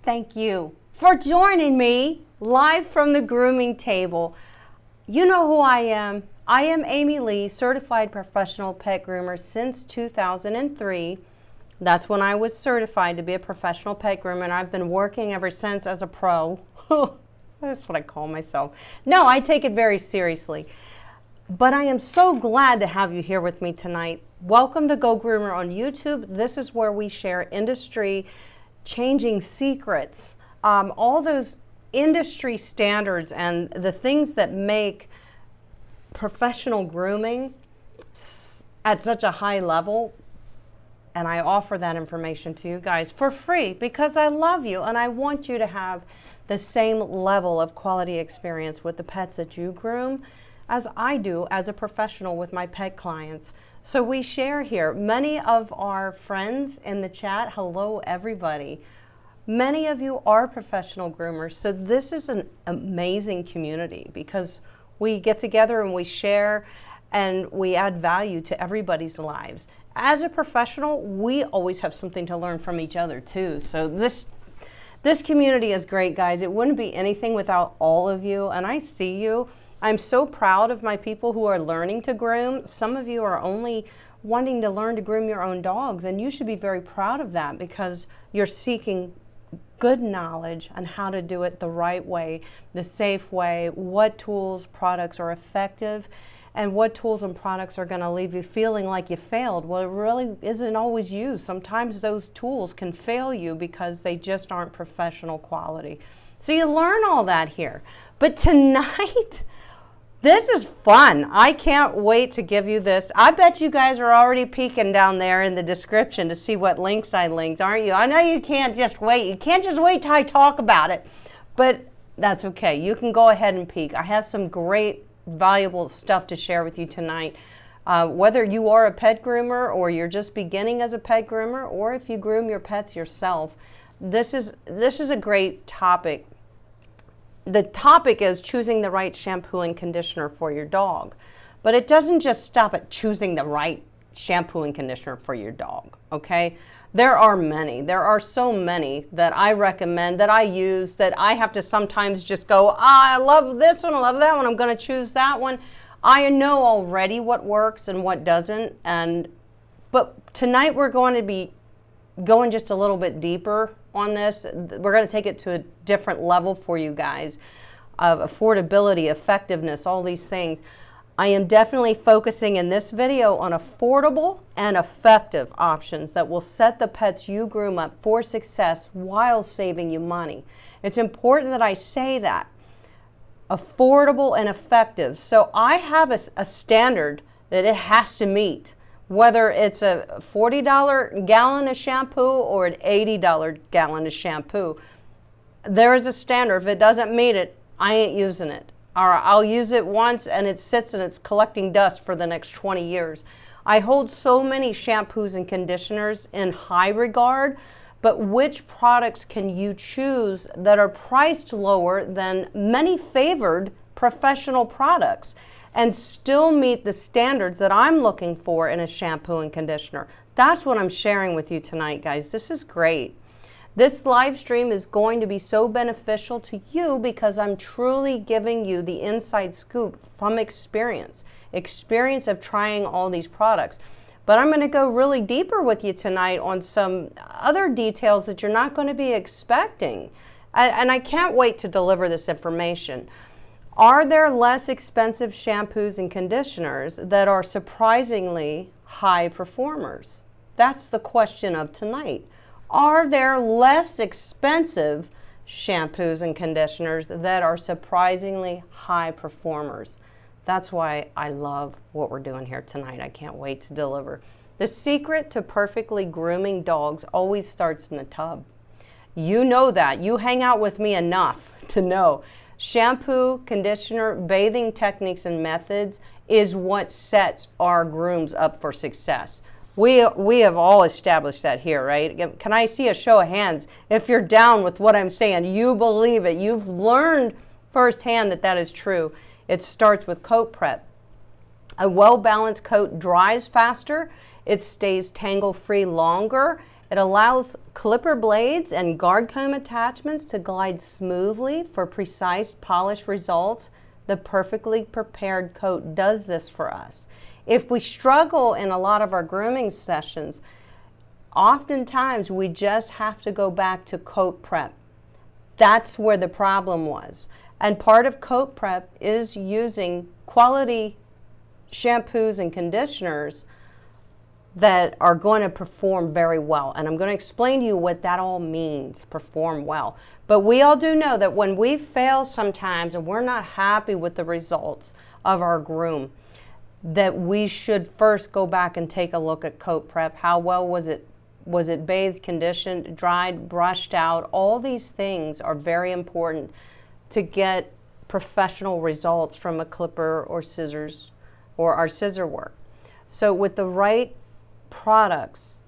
Thank you for joining me live from the grooming table. You know who I am. I am Amy Lee, certified professional pet groomer since 2003. That's when I was certified to be a professional pet groomer, and I've been working ever since as a pro. That's what I call myself. No, I take it very seriously. But I am so glad to have you here with me tonight. Welcome to Go Groomer on YouTube. This is where we share industry changing secrets, all those industry standards and the things that make professional grooming at such a high level. And I offer that information to you guys for free because I love you and I want you to have the same level of quality experience with the pets that you groom as I do as a professional with my pet clients. So we share here. Many of our friends in the chat, hello everybody. Many of you are professional groomers, so this is an amazing community because we get together and we share and we add value to everybody's lives. As a professional, we always have something to learn from each other too. So this community is great, guys. It wouldn't be anything without all of you, and I see you. I'm so proud of my people who are learning to groom. Some of you are only wanting to learn to groom your own dogs, and you should be very proud of that because you're seeking good knowledge on how to do it the right way, the safe way, what tools, products are effective, and what tools and products are going to leave you feeling like you failed. Well, it really isn't always you. Sometimes those tools can fail you because they just aren't professional quality. So you learn all that here. But tonight, this is fun. I can't wait to give you this. I bet you guys are already peeking down there in the description to see what links I linked, aren't you? I know you can't just wait. You can't just wait till I talk about it. But that's okay. You can go ahead and peek. I have some great, valuable stuff to share with you tonight. Whether you are a pet groomer or you're just beginning as a pet groomer, or if you groom your pets yourself, this is a great topic. The topic is choosing the right shampoo and conditioner for your dog. But it doesn't just stop at choosing the right shampoo and conditioner for your dog, okay? There are many. There are so many that I recommend, that I use, that I have to sometimes just go, I love this one, I love that one, I'm going to choose that one. I know already what works and what doesn't. But tonight we're going to be going just a little bit deeper on this. We're going to take it to a different level for you guys of affordability, effectiveness, all these things. I am definitely focusing in this video on affordable and effective options that will set the pets you groom up for success while saving you money. It's important that I say that. Affordable and effective. So I have a standard that it has to meet. Whether it's a $40 gallon of shampoo or an $80 gallon of shampoo, there is a standard. If it doesn't meet it, I ain't using it. Or I'll use it once and it sits and it's collecting dust for the next 20 years. I hold so many shampoos and conditioners in high regard, but which products can you choose that are priced lower than many favored professional products and still meet the standards that I'm looking for in a shampoo and conditioner? That's what I'm sharing with you tonight, guys. This is great. This live stream is going to be so beneficial to you because I'm truly giving you the inside scoop from experience of trying all these products. But I'm going to go really deeper with you tonight on some other details that you're not going to be expecting. And I can't wait to deliver this information. Are there less expensive shampoos and conditioners that are surprisingly high performers? That's the question of tonight. Are there less expensive shampoos and conditioners that are surprisingly high performers? That's why I love what we're doing here tonight. I can't wait to deliver. The secret to perfectly grooming dogs always starts in the tub. You know that. You hang out with me enough to know. Shampoo, conditioner, bathing techniques and methods is what sets our grooms up for success. We have all established that here, right? Can I see a show of hands if you're down with what I'm saying? You believe it. You've learned firsthand that that is true. It starts with coat prep. A well-balanced coat dries faster. It stays tangle-free longer. It allows clipper blades and guard comb attachments to glide smoothly for precise polish results. The perfectly prepared coat does this for us. If we struggle in a lot of our grooming sessions, oftentimes we just have to go back to coat prep. That's where the problem was. And part of coat prep is using quality shampoos and conditioners that are going to perform very well. And I'm going to explain to you what that all means, perform well. But we all do know that when we fail sometimes and we're not happy with the results of our groom, that we should first go back and take a look at coat prep. How well was it? Was it bathed, conditioned, dried, brushed out? All these things are very important to get professional results from a clipper or scissors or our scissor work. So with the right products,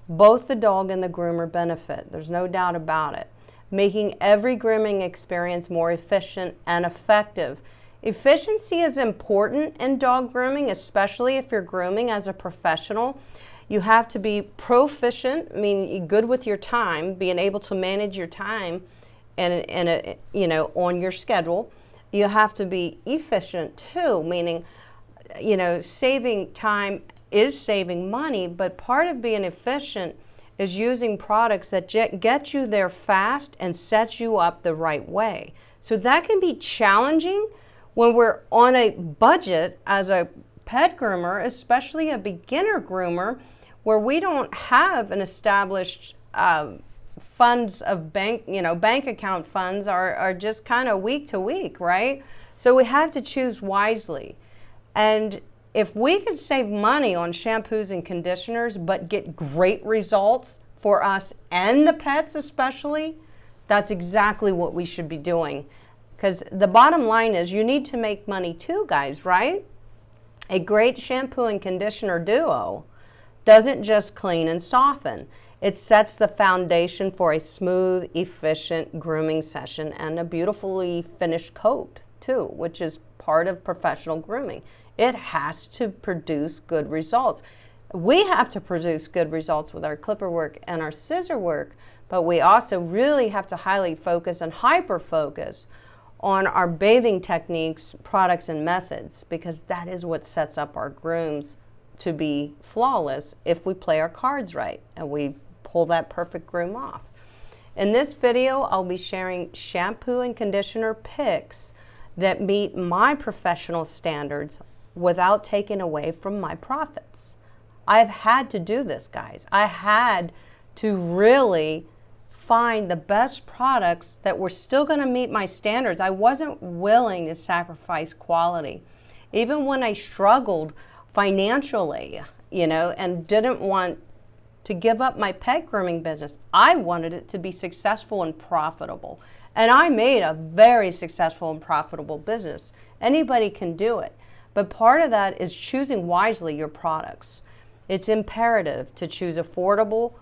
both the dog and the groomer benefit. There's no doubt about it. Making every grooming experience more efficient and effective. Efficiency is important in dog grooming, especially if you're grooming as a professional. You have to be proficient, I mean, good with your time, being able to manage your time and on your schedule. You have to be efficient too, meaning, saving time is saving money, but part of being efficient is using products that get you there fast and set you up the right way. So that can be challenging when we're on a budget as a pet groomer, especially a beginner groomer, where we don't have an established funds of bank account funds are just kind of week to week, right? So we have to choose wisely. And if we could save money on shampoos and conditioners, but get great results for us and the pets especially, that's exactly what we should be doing. Because the bottom line is you need to make money too, guys, right? A great shampoo and conditioner duo doesn't just clean and soften. It sets the foundation for a smooth, efficient grooming session and a beautifully finished coat too, which is part of professional grooming. It has to produce good results. We have to produce good results with our clipper work and our scissor work, but we also really have to highly focus and hyper focus on our bathing techniques, products, and methods, because that is what sets up our grooms to be flawless if we play our cards right and we pull that perfect groom off. In this video, I'll be sharing shampoo and conditioner picks that meet my professional standards without taking away from my profits. I've had to do this, guys. I had to really find the best products that were still going to meet my standards. I wasn't willing to sacrifice quality. Even when I struggled financially, and didn't want to give up my pet grooming business, I wanted it to be successful and profitable. And I made a very successful and profitable business. Anybody can do it. But part of that is choosing wisely your products. It's imperative to choose affordable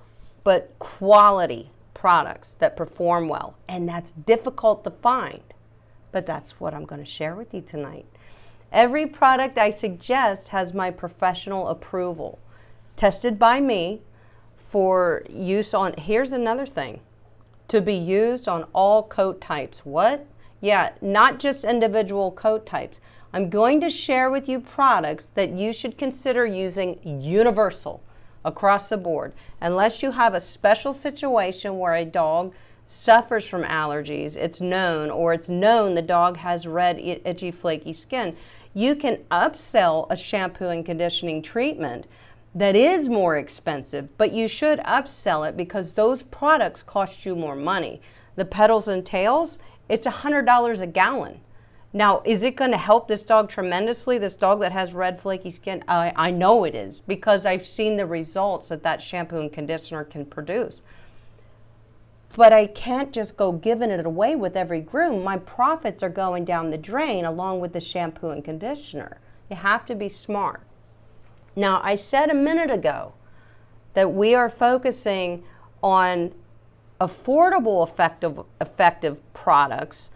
but quality products that perform well. And that's difficult to find. But that's what I'm going to share with you tonight. Every product I suggest has my professional approval, tested by me for use on, here's another thing, to be used on all coat types. What? Yeah, not just individual coat types. I'm going to share with you products that you should consider using universal across the board, unless you have a special situation where a dog suffers from allergies, it's known the dog has red, itchy, flaky skin. You can upsell a shampoo and conditioning treatment that is more expensive, but you should upsell it because those products cost you more money. The Petals and Tails, it's $100 a gallon. Now, is it going to help this dog tremendously, this dog that has red, flaky skin? I know it is, because I've seen the results that shampoo and conditioner can produce. But I can't just go giving it away with every groom. My profits are going down the drain along with the shampoo and conditioner. You have to be smart. Now, I said a minute ago that we are focusing on affordable, effective products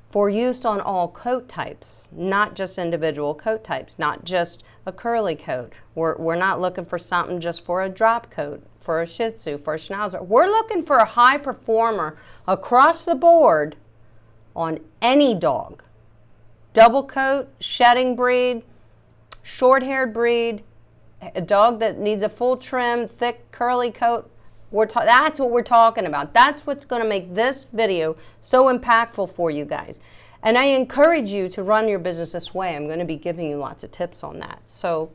for use on all coat types, not just individual coat types, not just a curly coat. We're not looking for something just for a drop coat. for a Shih Tzu, for a Schnauzer. We're looking for a high performer across the board on any dog. Double coat, shedding breed, short-haired breed, a dog that needs a full trim, thick, curly coat. That's what we're talking about. That's what's going to make this video so impactful for you guys. And I encourage you to run your business this way. I'm going to be giving you lots of tips on that. So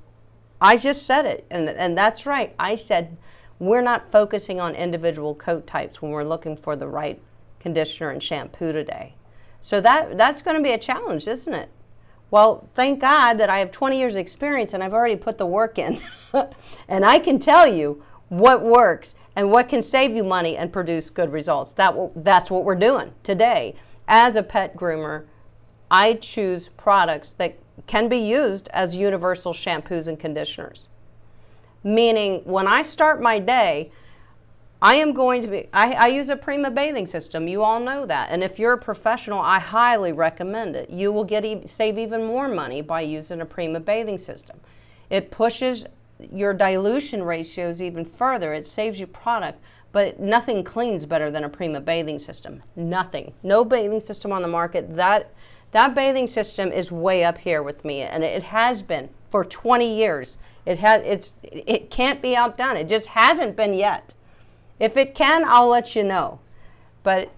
I just said it, and that's right. I said we're not focusing on individual coat types when we're looking for the right conditioner and shampoo today. So that's going to be a challenge, isn't it? Well, thank God that I have 20 years experience and I've already put the work in. And I can tell you what works and what can save you money and produce good results. That's what we're doing today. As a pet groomer, I choose products that can be used as universal shampoos and conditioners. Meaning, when I start my day, I use a Prima bathing system. You all know that. And if you're a professional, I highly recommend it. You will save even more money by using a Prima bathing system. It pushes your dilution ratios even further. It saves you product, but nothing cleans better than a Prima bathing system. Nothing. No bathing system on the market. That bathing system is way up here with me, and it has been for 20 years. It can't be outdone. It just hasn't been yet. If it can, I'll let you know. But,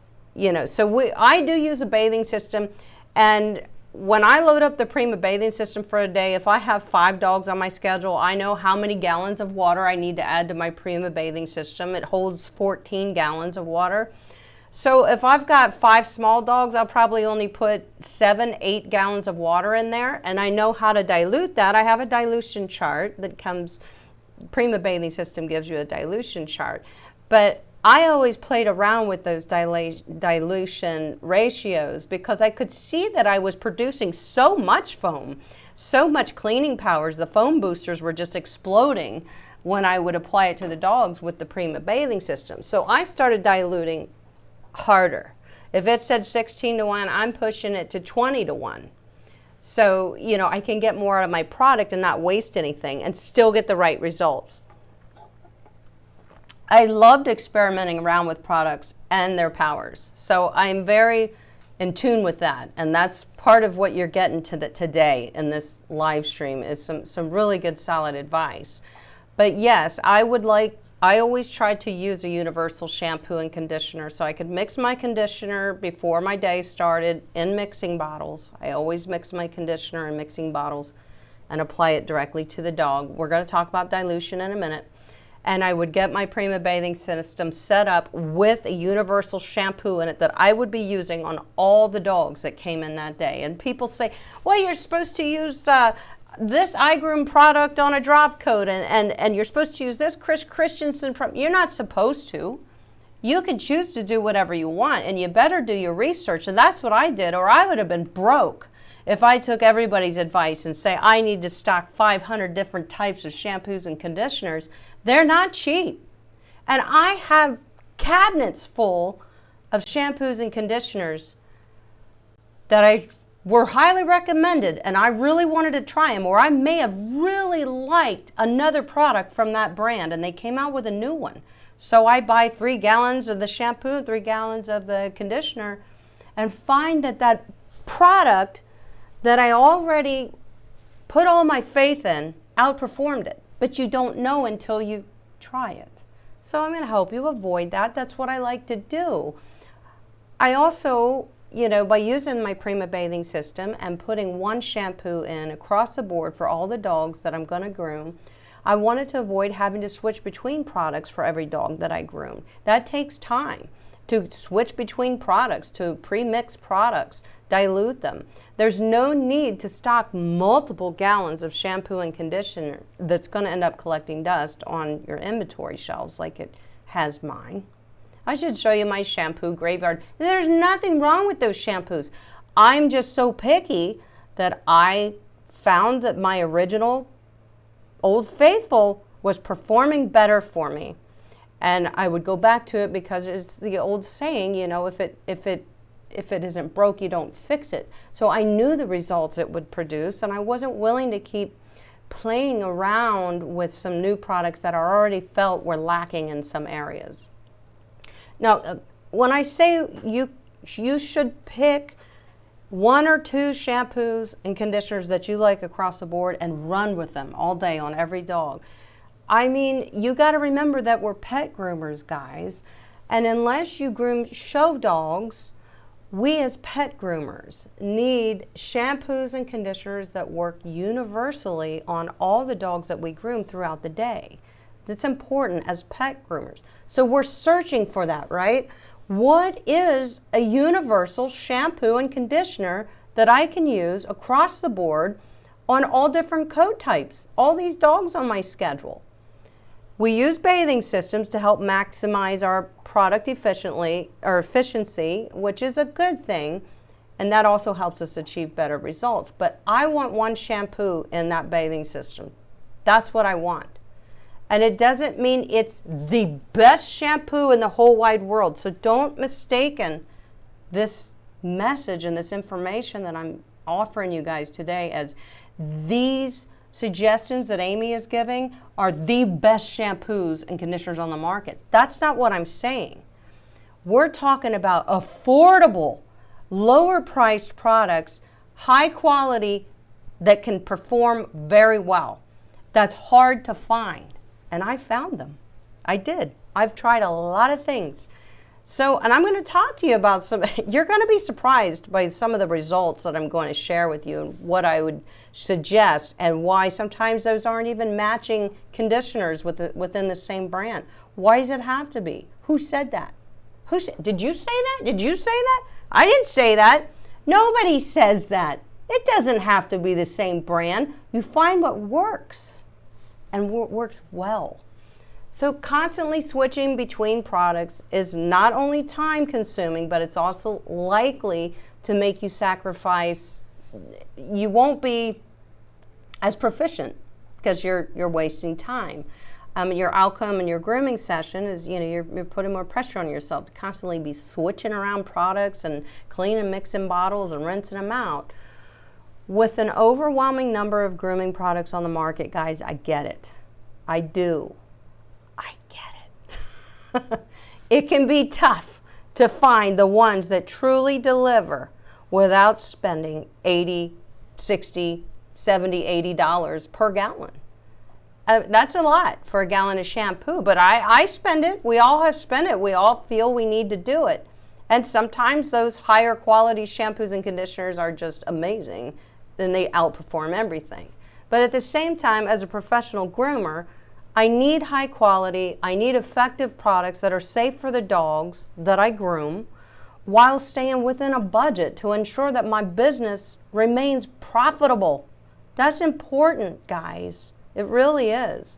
so I do use a bathing system, and when I load up the Prima bathing system for a day, if I have 5 dogs on my schedule, I know how many gallons of water I need to add to my Prima bathing system. It holds 14 gallons of water. So if I've got 5 small dogs, I'll probably only put 7-8 gallons of water in there, and I know how to dilute that. I have a dilution chart that comes, Prima bathing system gives you a dilution chart. But I always played around with those dilution ratios because I could see that I was producing so much foam, so much cleaning powers. The foam boosters were just exploding when I would apply it to the dogs with the Prima bathing system. So I started diluting harder. If it said 16-to-1, I'm pushing it to 20-to-1. So, I can get more out of my product and not waste anything and still get the right results. I loved experimenting around with products and their powers. So I'm very in tune with that. And that's part of what you're getting today in this live stream is some really good solid advice. But yes, I always tried to use a universal shampoo and conditioner so I could mix my conditioner before my day started in mixing bottles. I always mix my conditioner in mixing bottles and apply it directly to the dog. We're going to talk about dilution in a minute. And I would get my Prima bathing system set up with a universal shampoo in it that I would be using on all the dogs that came in that day. And people say, well, you're supposed to use this iGroom product on a drop coat and you're supposed to use this Chris Christensen. You're not supposed to. You can choose to do whatever you want, and you better do your research. And that's what I did, or I would have been broke if I took everybody's advice and say I need to stock 500 different types of shampoos and conditioners. They're not cheap. And I have cabinets full of shampoos and conditioners that were highly recommended, and I really wanted to try them, or I may have really liked another product from that brand and they came out with a new one. So I buy 3 gallons of the shampoo, 3 gallons of the conditioner, and find that product that I already put all my faith in outperformed it. But you don't know until you try it. So I'm going to help you avoid that. That's what I like to do. I also, by using my Prima bathing system and putting one shampoo in across the board for all the dogs that I'm going to groom, I wanted to avoid having to switch between products for every dog that I groom. That takes time to switch between products, to pre-mix products, dilute them. There's no need to stock multiple gallons of shampoo and conditioner that's going to end up collecting dust on your inventory shelves like it has mine. I should show you my shampoo graveyard. There's nothing wrong with those shampoos. I'm just so picky that I found that my original Old Faithful was performing better for me. And I would go back to it because it's the old saying, if it isn't broke, you don't fix it. So I knew the results it would produce, and I wasn't willing to keep playing around with some new products that I already felt were lacking in some areas. Now, when I say you should pick 1 or 2 shampoos and conditioners that you like across the board and run with them all day on every dog. I mean, you got to remember that we're pet groomers, guys. And unless you groom show dogs, we as pet groomers need shampoos and conditioners that work universally on all the dogs that we groom throughout the day. That's important as pet groomers. So we're searching for that, right? What is a universal shampoo and conditioner that I can use across the board on all different coat types, all these dogs on my schedule? We use bathing systems to help maximize our product efficiency, which is a good thing, and that also helps us achieve better results. But I want one shampoo in that bathing system. That's what I want. And it doesn't mean it's the best shampoo in the whole wide world. So don't mistaken this message and this information that I'm offering you guys today as these suggestions that Amy is giving are the best shampoos and conditioners on the market. That's not what I'm saying. We're talking about affordable, lower priced products, high quality, that can perform very well. That's hard to find. And I found them. I did. I've tried a lot of things. So, and I'm going to talk to you about some, you're going to be surprised by some of the results that I'm going to share with you and what I would suggest and why sometimes those aren't even matching conditioners within the same brand. Why does it have to be? Who said that? Did you say that? Did you say that? I didn't say that. Nobody says that. It doesn't have to be the same brand. You find what works and what works well. So constantly switching between products is not only time consuming, but it's also likely to make you sacrifice. You won't be as proficient because you're wasting time. Your outcome in your grooming session is, you're putting more pressure on yourself to constantly be switching around products and cleaning, mixing bottles and rinsing them out. With an overwhelming number of grooming products on the market, guys, I get it. I do. I get it. It can be tough to find the ones that truly deliver without spending $80, $60, $70, $80 per gallon. That's a lot for a gallon of shampoo, but I spend it. We all have spent it. We all feel we need to do it. And sometimes those higher quality shampoos and conditioners are just amazing. Then they outperform everything. But at the same time, as a professional groomer, I need high quality, I need effective products that are safe for the dogs that I groom while staying within a budget to ensure that my business remains profitable. That's important, guys. It really is.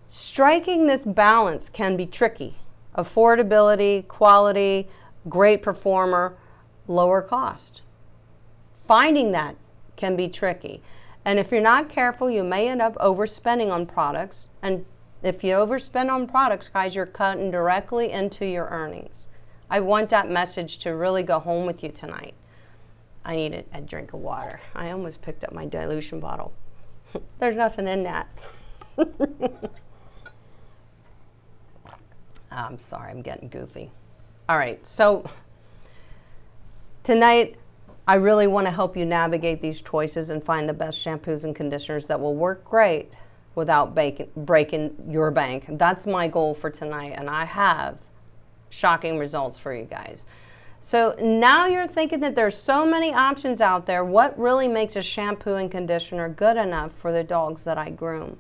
Striking this balance can be tricky. Affordability, quality, great performer, lower cost. Finding that can be tricky. And if you're not careful, you may end up overspending on products. And if you overspend on products, guys, you're cutting directly into your earnings. I want that message to really go home with you tonight. I need a drink of water. I almost picked up my dilution bottle. There's nothing in that. I'm sorry, I'm getting goofy. All right, so tonight, I really want to help you navigate these choices and find the best shampoos and conditioners that will work great without breaking your bank. That's my goal for tonight, and I have shocking results for you guys. So now you're thinking that there's so many options out there. What really makes a shampoo and conditioner good enough for the dogs that I groom?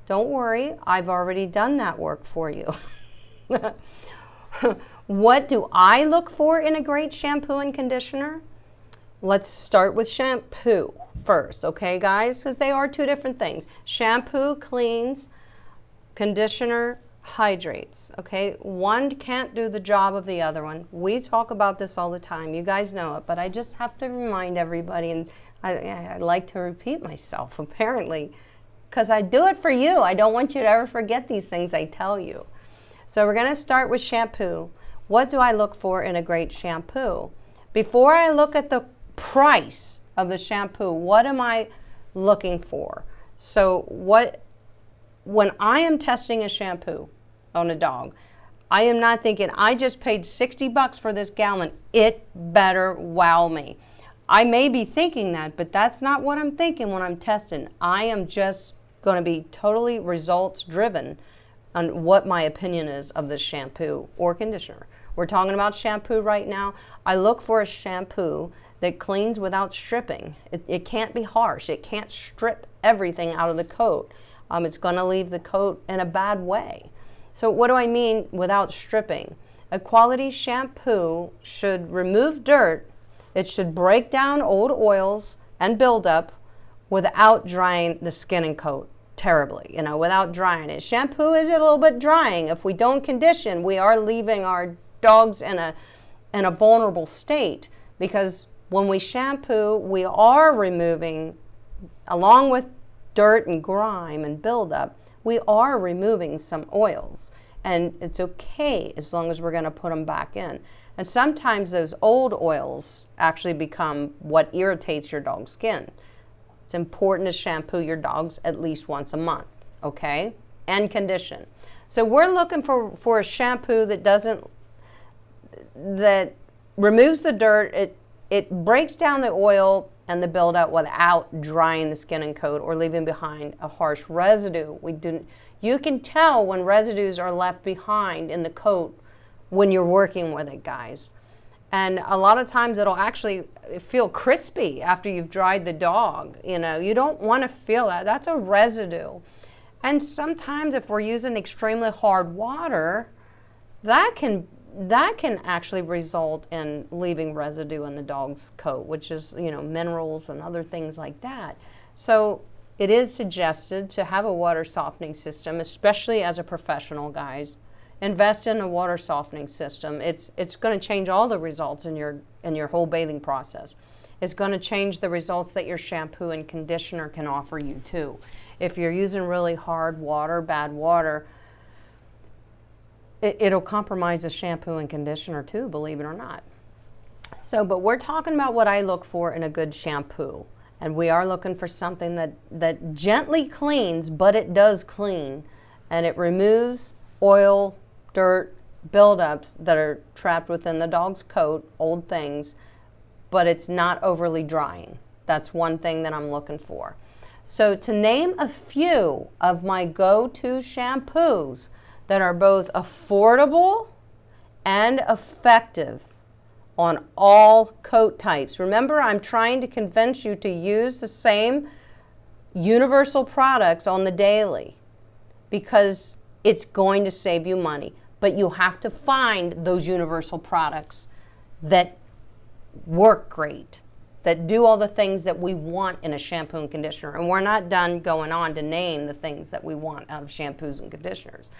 Don't worry, I've already done that work for you. What do I look for in a great shampoo and conditioner? Let's start with shampoo first, okay, guys? Because they are two different things. Shampoo cleans, conditioner hydrates, okay? One can't do the job of the other one. We talk about this all the time. You guys know it, but I just have to remind everybody, and I like to repeat myself, apparently, because I do it for you. I don't want you to ever forget these things I tell you. So we're going to start with shampoo. What do I look for in a great shampoo? Before I look at the price of the shampoo, what am I looking for? So when I am testing a shampoo on a dog, I am not thinking, I just paid $60 for this gallon, it better wow me. I may be thinking that, but that's not what I'm thinking when I'm testing. I am just going to be totally results driven on what my opinion is of this shampoo or conditioner. We're talking about shampoo right now. I look for a shampoo that cleans without stripping. It can't be harsh. It can't strip everything out of the coat. It's going to leave the coat in a bad way. So what do I mean without stripping? A quality shampoo should remove dirt. It should break down old oils and buildup without drying the skin and coat terribly, without drying it. Shampoo is a little bit drying. If we don't condition, we are leaving our dogs in a vulnerable state, because when we shampoo, we are removing, along with dirt and grime and buildup, we are removing some oils. And it's okay as long as we're going to put them back in. And sometimes those old oils actually become what irritates your dog's skin. It's important to shampoo your dogs at least once a month, okay? And condition. So we're looking for a shampoo that removes the dirt, it breaks down the oil and the buildup without drying the skin and coat or leaving behind a harsh residue. You can tell when residues are left behind in the coat when you're working with it, guys. And a lot of times it'll actually feel crispy after you've dried the dog. You don't want to feel that. That's a residue. And sometimes if we're using extremely hard water, that can actually result in leaving residue in the dog's coat, which is, minerals and other things like that. So it is suggested to have a water softening system, especially as a professional, guys. Invest in a water softening system. It's going to change all the results in your whole bathing process. It's going to change the results that your shampoo and conditioner can offer you too. If you're using really hard water, bad water, it'll compromise the shampoo and conditioner too, believe it or not. So, but we're talking about what I look for in a good shampoo. And we are looking for something that gently cleans, but it does clean. And it removes oil, dirt, buildups that are trapped within the dog's coat, old things, but it's not overly drying. That's one thing that I'm looking for. So to name a few of my go-to shampoos that are both affordable and effective on all coat types. Remember, I'm trying to convince you to use the same universal products on the daily because it's going to save you money. But you have to find those universal products that work great, that do all the things that we want in a shampoo and conditioner. And we're not done going on to name the things that we want out of shampoos and conditioners.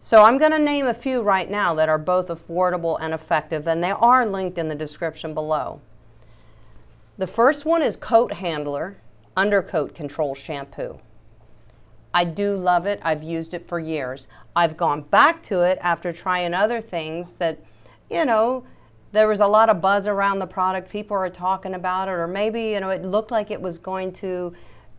So I'm going to name a few right now that are both affordable and effective, and they are linked in the description below. The first one is Coat Handler Undercoat Control Shampoo. I do love it. I've used it for years. I've gone back to it after trying other things that, there was a lot of buzz around the product. People are talking about it, or maybe, it looked like it was going to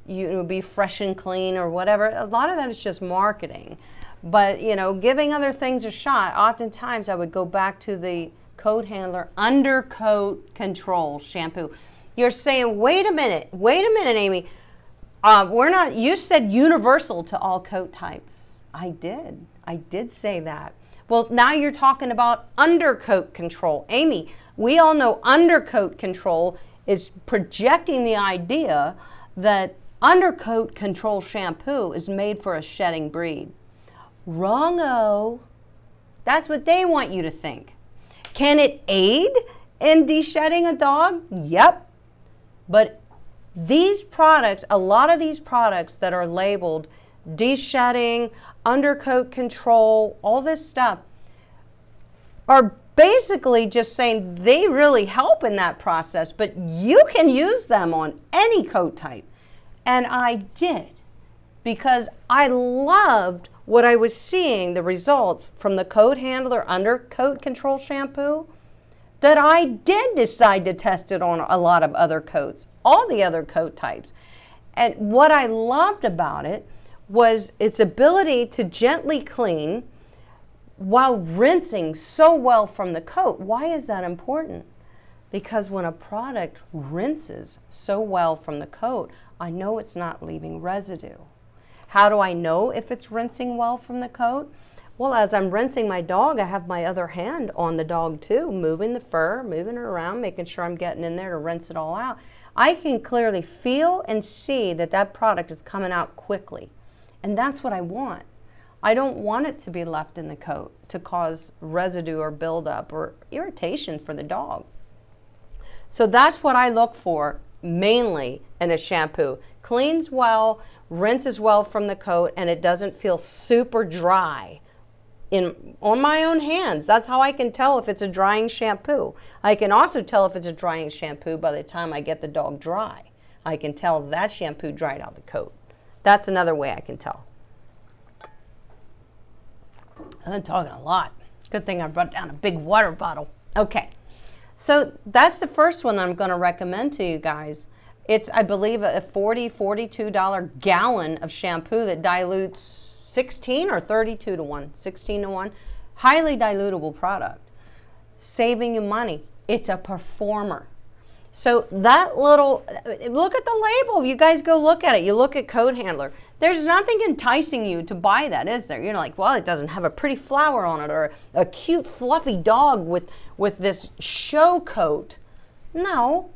be fresh and clean or whatever. A lot of that is just marketing. But, giving other things a shot, oftentimes I would go back to the Coat Handler Undercoat Control Shampoo. You're saying, wait a minute, Amy. You said universal to all coat types. I did say that. Well, now you're talking about undercoat control. Amy, we all know undercoat control is projecting the idea that undercoat control shampoo is made for a shedding breed. Wrong-o. That's what they want you to think. Can it aid in de-shedding a dog? Yep. But these products, a lot of these products that are labeled de-shedding, undercoat control, all this stuff, are basically just saying they really help in that process, but you can use them on any coat type. And I did, because I loved what I was seeing, the results from the Coat Handler Undercoat Control Shampoo, that I did decide to test it on a lot of other coats, all the other coat types. And what I loved about it was its ability to gently clean while rinsing so well from the coat. Why is that important? Because when a product rinses so well from the coat, I know it's not leaving residue. How do I know if it's rinsing well from the coat? Well, as I'm rinsing my dog, I have my other hand on the dog too, moving the fur, moving it around, making sure I'm getting in there to rinse it all out. I can clearly feel and see that that product is coming out quickly. And that's what I want. I don't want it to be left in the coat to cause residue or buildup or irritation for the dog. So that's what I look for mainly in a shampoo. Cleans well, rinses well from the coat, and it doesn't feel super dry on my own hands. That's how I can tell if it's a drying shampoo. I can also tell if it's a drying shampoo by the time I get the dog dry. I can tell that shampoo dried out the coat. That's another way I can tell. I'm talking a lot. Good thing I brought down a big water bottle. Okay, so that's the first one I'm going to recommend to you guys. It's, I believe, a $42 gallon of shampoo that dilutes 16 or 32 to 1, 16 to 1. Highly dilutable product. Saving you money. It's a performer. So that little, look at the label. You guys go look at it. You look at Coat Handler. There's nothing enticing you to buy that, is there? You're like, well, it doesn't have a pretty flower on it or a cute fluffy dog with this show coat. No,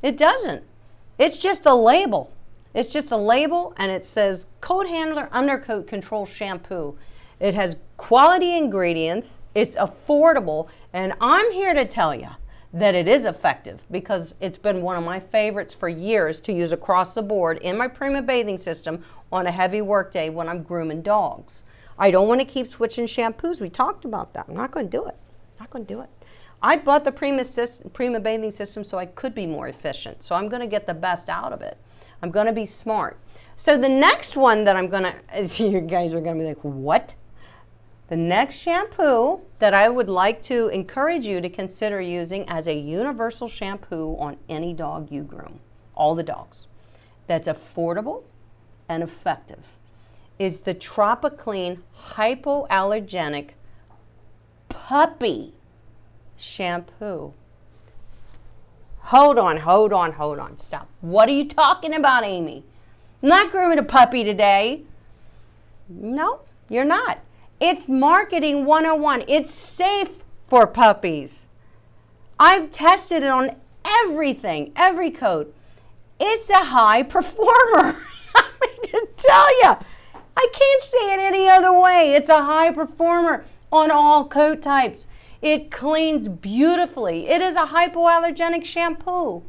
it doesn't. It's just a label. It's just a label, and it says Coat Handler Undercoat Control Shampoo. It has quality ingredients. It's affordable, and I'm here to tell you that it is effective because it's been one of my favorites for years to use across the board in my Prima bathing system on a heavy work day when I'm grooming dogs. I don't want to keep switching shampoos. We talked about that. I'm not going to do it. Not going to do it. I bought the Prima bathing system so I could be more efficient. So I'm going to get the best out of it. I'm going to be smart. So the next one that I'm going to, you guys are going to be like, what? The next shampoo that I would like to encourage you to consider using as a universal shampoo on any dog you groom, all the dogs, that's affordable and effective, is the Tropiclean Hypoallergenic Puppy Shampoo. Hold on, stop. What are you talking about, Amy? I'm not grooming a puppy today. No, you're not. It's marketing 101. It's safe for puppies. I've tested it on everything, every coat. It's a high performer. I mean to tell you, I can't say it any other way. It's a high performer on all coat types. It cleans beautifully. It is a hypoallergenic shampoo.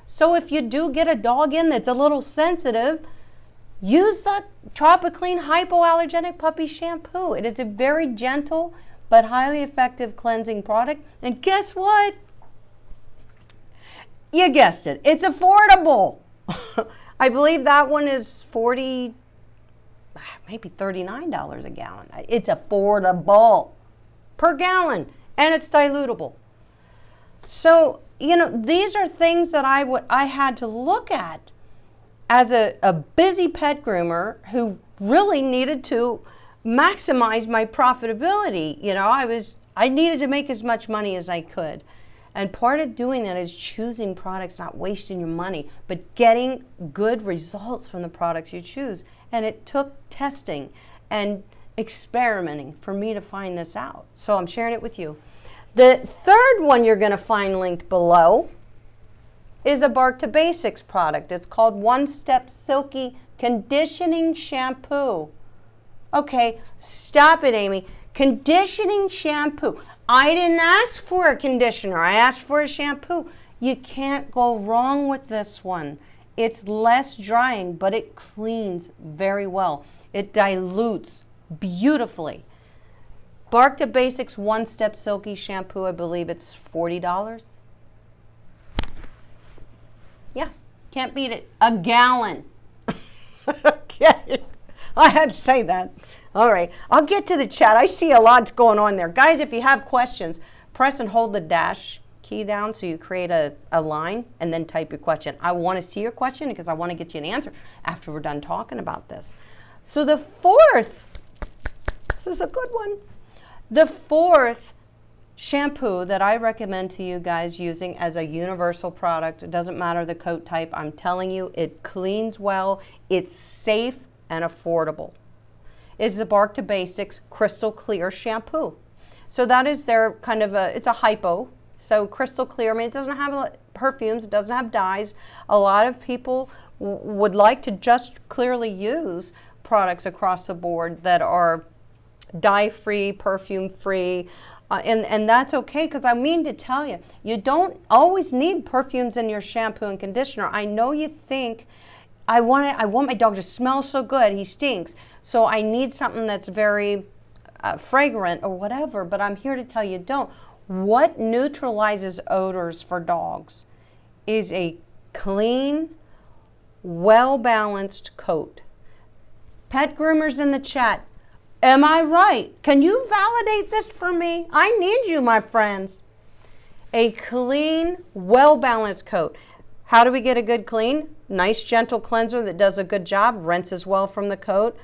So if you do get a dog in that's a little sensitive, use the Tropiclean Hypoallergenic Puppy Shampoo. It is a very gentle but highly effective cleansing product. And guess what? You guessed it. It's affordable. I believe that one is maybe $39 a gallon. It's affordable per gallon, and it's dilutable. So, these are things that I had to look at as a busy pet groomer who really needed to maximize my profitability. I needed to make as much money as I could. And part of doing that is choosing products, not wasting your money, but getting good results from the products you choose. And it took testing and experimenting for me to find this out. So I'm sharing it with you. The third one you're going to find linked below is a Bark to Basics product. It's called One Step Silky Conditioning Shampoo. Okay, stop it, Amy. Conditioning shampoo. I didn't ask for a conditioner. I asked for a shampoo. You can't go wrong with this one. It's less drying, but it cleans very well. It dilutes beautifully. Bark to Basics One Step Silky Shampoo, I believe it's $40. Yeah, can't beat it. A gallon. Okay, I had to say that. All right, I'll get to the chat. I see a lot going on there. Guys, if you have questions, press and hold the dash key down so you create a line and then type your question. I want to see your question because I want to get you an answer after we're done talking about this. So the fourth, this is a good one. The fourth shampoo that I recommend to you guys using as a universal product, it doesn't matter the coat type, I'm telling you, it cleans well, it's safe and affordable, is the Bark to Basics Crystal Clear Shampoo. So that is their kind of it's a hypo, so crystal clear. I mean, it doesn't have perfumes, it doesn't have dyes. A lot of people would like to just clearly use products across the board that are dye-free, perfume-free, and that's okay, because I mean to tell you, you don't always need perfumes in your shampoo and conditioner. I know you think, I want my dog to smell so good, he stinks, so I need something that's very fragrant or whatever, but I'm here to tell you don't. What neutralizes odors for dogs is a clean, well-balanced coat. Pet groomers in the chat, am I right? Can you validate this for me? I need you, my friends. A clean, well-balanced coat. How do we get a good clean? Nice, gentle cleanser that does a good job, rinses well from the coat.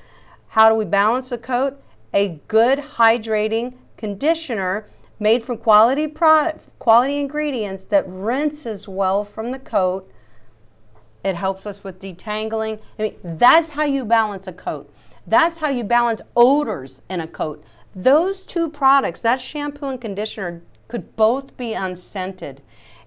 How do we balance the coat? A good hydrating conditioner made from quality ingredients that rinses well from the coat. It helps us with detangling. I mean, that's how you balance a coat. That's how you balance odors in a coat. Those two products, that shampoo and conditioner, could both be unscented.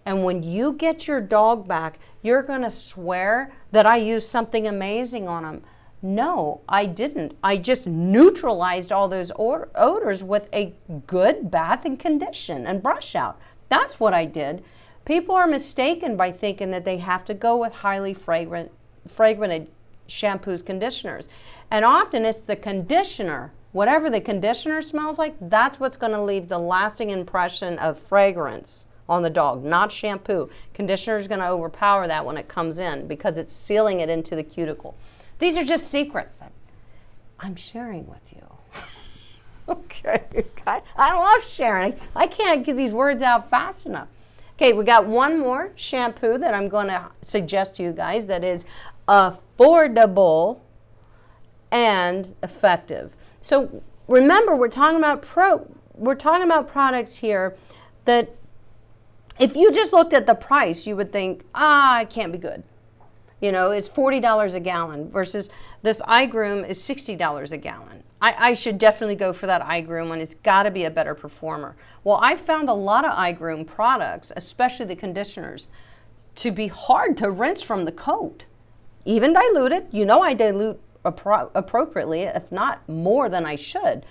And when you get your dog back, you're going to swear that I used something amazing on him. No, I didn't. I just neutralized all those odors with a good bath and condition and brush out. That's what I did. People are mistaken by thinking that they have to go with highly fragranted shampoos, conditioners. And often it's the conditioner. Whatever the conditioner smells like, that's what's going to leave the lasting impression of fragrance on the dog, not shampoo. Conditioner is going to overpower that when it comes in because it's sealing it into the cuticle. These are just secrets that I'm sharing with you. Okay, I love sharing. I can't get these words out fast enough. Okay, we got one more shampoo that I'm going to suggest to you guys that is affordable and effective. So remember, we're talking about products here that if you just looked at the price, you would think, it can't be good. You know, it's $40 a gallon versus this iGroom is $60 a gallon. I should definitely go for that iGroom one. It's got to be a better performer. Well, I found a lot of iGroom products, especially the conditioners, to be hard to rinse from the coat. Even diluted. You know I dilute appropriately, if not more than I should.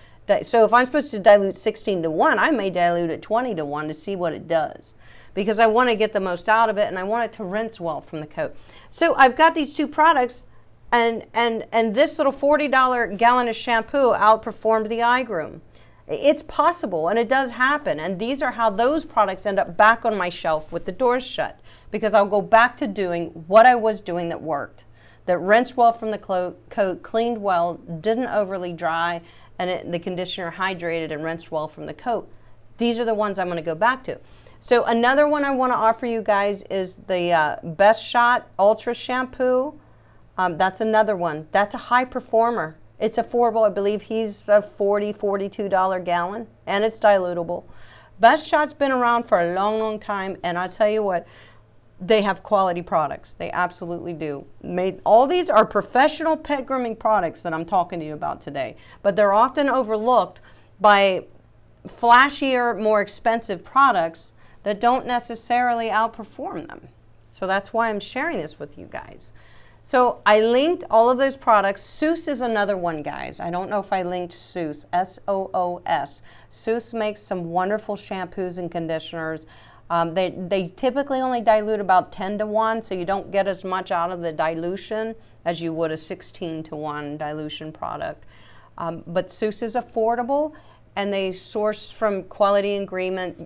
So if I'm supposed to dilute 16 to 1, I may dilute it 20 to 1 to see what it does. Because I want to get the most out of it and I want it to rinse well from the coat. So I've got these two products and this little $40 gallon of shampoo outperformed the iGroom. It's possible and it does happen, and these are how those products end up back on my shelf with the doors shut, because I'll go back to doing what I was doing that worked, that rinsed well from the coat, cleaned well, didn't overly dry, and the conditioner hydrated and rinsed well from the coat. These are the ones I'm going to go back to. So another one I want to offer you guys is the Best Shot Ultra Shampoo. That's another one. That's a high performer. It's affordable. I believe he's a $42 gallon, and it's dilutable. Best Shot's been around for a long, long time, and I'll tell you what, they have quality products. They absolutely do. All these are professional pet grooming products that I'm talking to you about today, but they're often overlooked by flashier, more expensive products that don't necessarily outperform them. So that's why I'm sharing this with you guys. So I linked all of those products. Soos is another one, guys. I don't know if I linked Soos, S-O-O-S. Soos makes some wonderful shampoos and conditioners. They typically only dilute about 10 to 1, so you don't get as much out of the dilution as you would a 16 to 1 dilution product. But Soos is affordable, and they source from quality ingredients,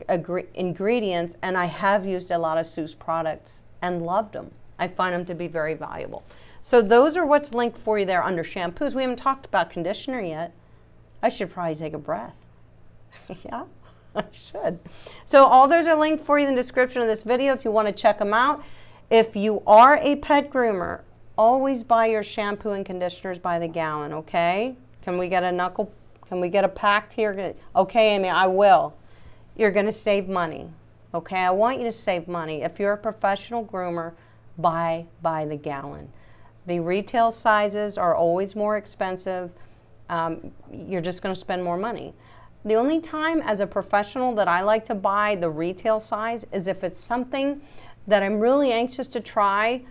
and I have used a lot of Soos products and loved them. I find them to be very valuable. So those are what's linked for you there under shampoos. We haven't talked about conditioner yet. I should probably take a breath. Yeah. I should. So all those are linked for you in the description of this video if you want to check them out. If you are a pet groomer, always buy your shampoo and conditioners by the gallon, okay? Can we get a pact here? Okay, Amy, I will. You're going to save money, okay? I want you to save money. If you're a professional groomer, buy by the gallon. The retail sizes are always more expensive. You're just going to spend more money. The only time as a professional that I like to buy the retail size is if it's something that I'm really anxious to try,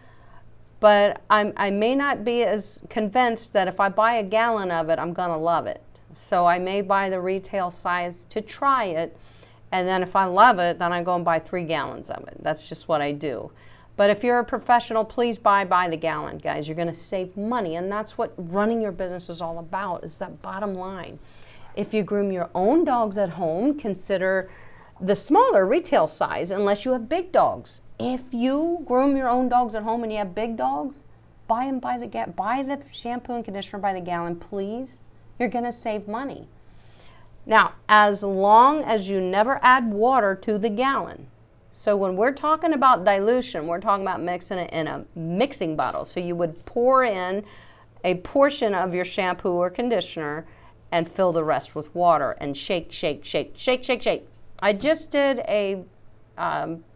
but I may not be as convinced that if I buy a gallon of it, I'm going to love it. So I may buy the retail size to try it, and then if I love it, then I go and buy 3 gallons of it. That's just what I do. But if you're a professional, please buy by the gallon, guys. You're going to save money, and that's what running your business is all about, is that bottom line. If you groom your own dogs at home, consider the smaller retail size unless you have big dogs. If you groom your own dogs at home and you have big dogs, buy the shampoo and conditioner by the gallon, please. You're going to save money. Now, as long as you never add water to the gallon. So when we're talking about dilution, we're talking about mixing it in a mixing bottle. So you would pour in a portion of your shampoo or conditioner and fill the rest with water and shake, shake, shake, shake, shake, shake. I just did a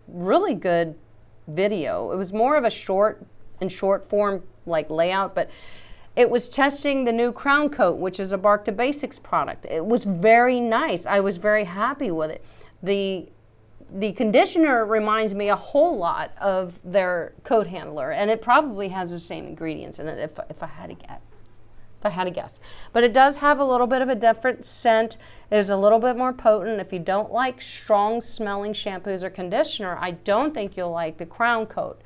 really good video. It was more of a short form like layout, but it was testing the new Crown Coat, which is a Bark to Basics product. It was very nice. I was very happy with it. The conditioner reminds me a whole lot of their coat handler, and it probably has the same ingredients in it if I had to guess. But it does have a little bit of a different scent. It is a little bit more potent. If you don't like strong smelling shampoos or conditioner, I don't think you'll like the Crown Coat.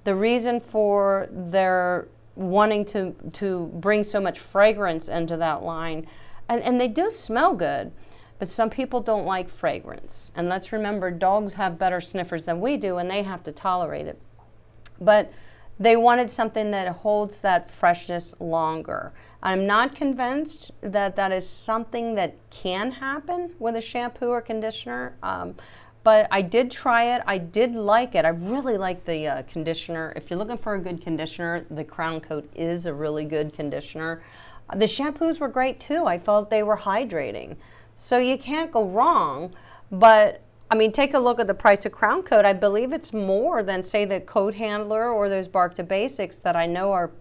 The reason for their wanting to bring so much fragrance into that line, and they do smell good, but some people don't like fragrance. And let's remember, dogs have better sniffers than we do, and they have to tolerate it. But they wanted something that holds that freshness longer. I'm not convinced that that is something that can happen with a shampoo or conditioner, but I did try it. I did like it. I really like the conditioner. If you're looking for a good conditioner, the Crown Coat is a really good conditioner. The shampoos were great too. I felt they were hydrating. So you can't go wrong, but I mean, take a look at the price of Crown Coat. I believe it's more than, say, the Coat Handler or those Bark to Basics that I know are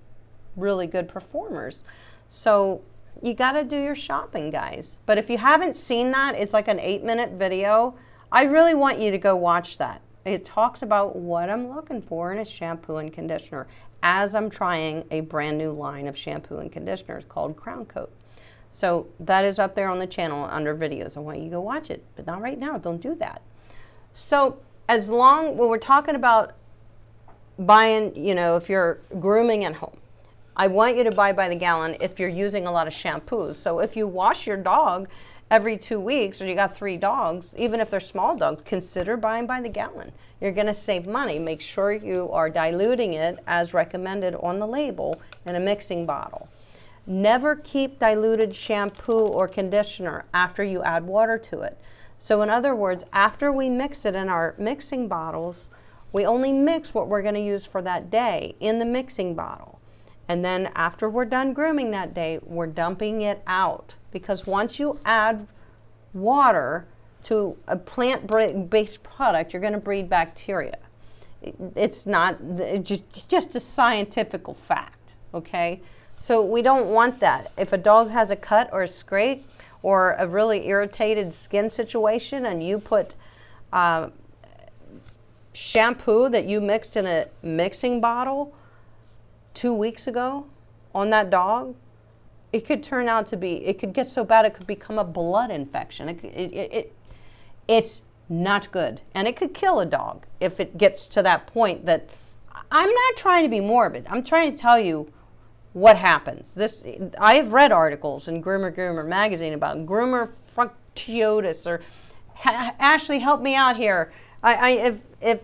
really good performers. So you got to do your shopping, guys. But if you haven't seen that, it's like an 8-minute video. I really want you to go watch that. It talks about what I'm looking for in a shampoo and conditioner as I'm trying a brand new line of shampoo and conditioners called Crown Coat. So that is up there on the channel under videos. I want you to go watch it, but not right now. Don't do that. So when we're talking about buying, if you're grooming at home, I want you to buy by the gallon if you're using a lot of shampoos. So if you wash your dog every 2 weeks, or you got 3 dogs, even if they're small dogs, consider buying by the gallon. You're going to save money. Make sure you are diluting it as recommended on the label in a mixing bottle. Never keep diluted shampoo or conditioner after you add water to it. So in other words, after we mix it in our mixing bottles, we only mix what we're going to use for that day in the mixing bottle. And then after we're done grooming that day, we're dumping it out. Because once you add water to a plant-based product, you're going to breed bacteria. It's just a scientific fact, okay? So we don't want that. If a dog has a cut or a scrape or a really irritated skin situation and you put shampoo that you mixed in a mixing bottle 2 weeks ago on that dog, it could turn out to be, it could get so bad it could become a blood infection. It's not good. And it could kill a dog if it gets to that point. That I'm not trying to be morbid. I'm trying to tell you what happens. I have read articles in Groomer magazine about groomer fructiotis, or Ashley, help me out here. If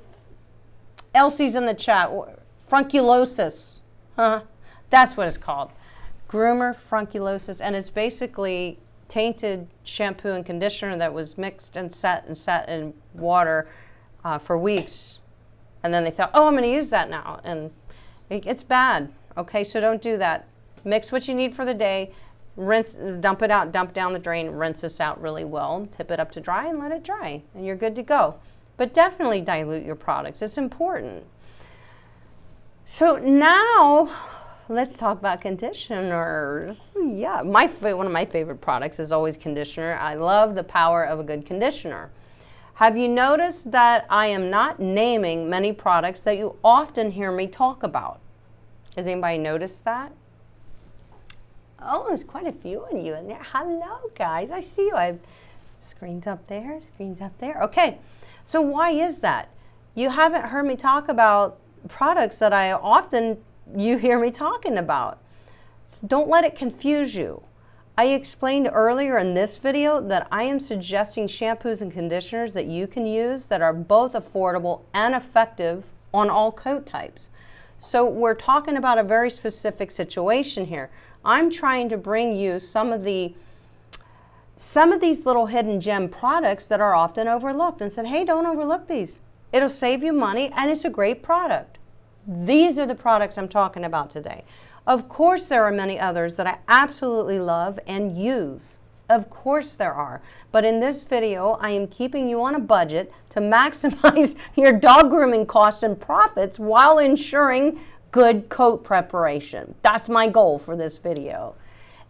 Elsie's in the chat, frunculosis, that's what it's called. Groomer frunculosis, and it's basically tainted shampoo and conditioner that was mixed and set in water for weeks. And then they thought, oh, I'm going to use that now. And it's bad. Okay, so don't do that. Mix what you need for the day, rinse, dump it out, dump down the drain, rinse this out really well, tip it up to dry and let it dry, and you're good to go. But definitely dilute your products. It's important. So now let's talk about conditioners. Yeah, one of my favorite products is always conditioner. I love the power of a good conditioner. Have you noticed that I am not naming many products that you often hear me talk about? Has anybody noticed that? Oh, there's quite a few of you in there. Hello, guys. I see you. I have screens up there, screens up there. Okay, so why is that? You haven't heard me talk about products that you hear me talking about. So don't let it confuse you. I explained earlier in this video that I am suggesting shampoos and conditioners that you can use that are both affordable and effective on all coat types. So we're talking about a very specific situation here. I'm trying to bring you some of these little hidden gem products that are often overlooked and said, hey, don't overlook these. It'll save you money and it's a great product. These are the products I'm talking about today. Of course there are many others that I absolutely love and use. Of course there are. But in this video, I am keeping you on a budget to maximize your dog grooming costs and profits while ensuring good coat preparation. That's my goal for this video.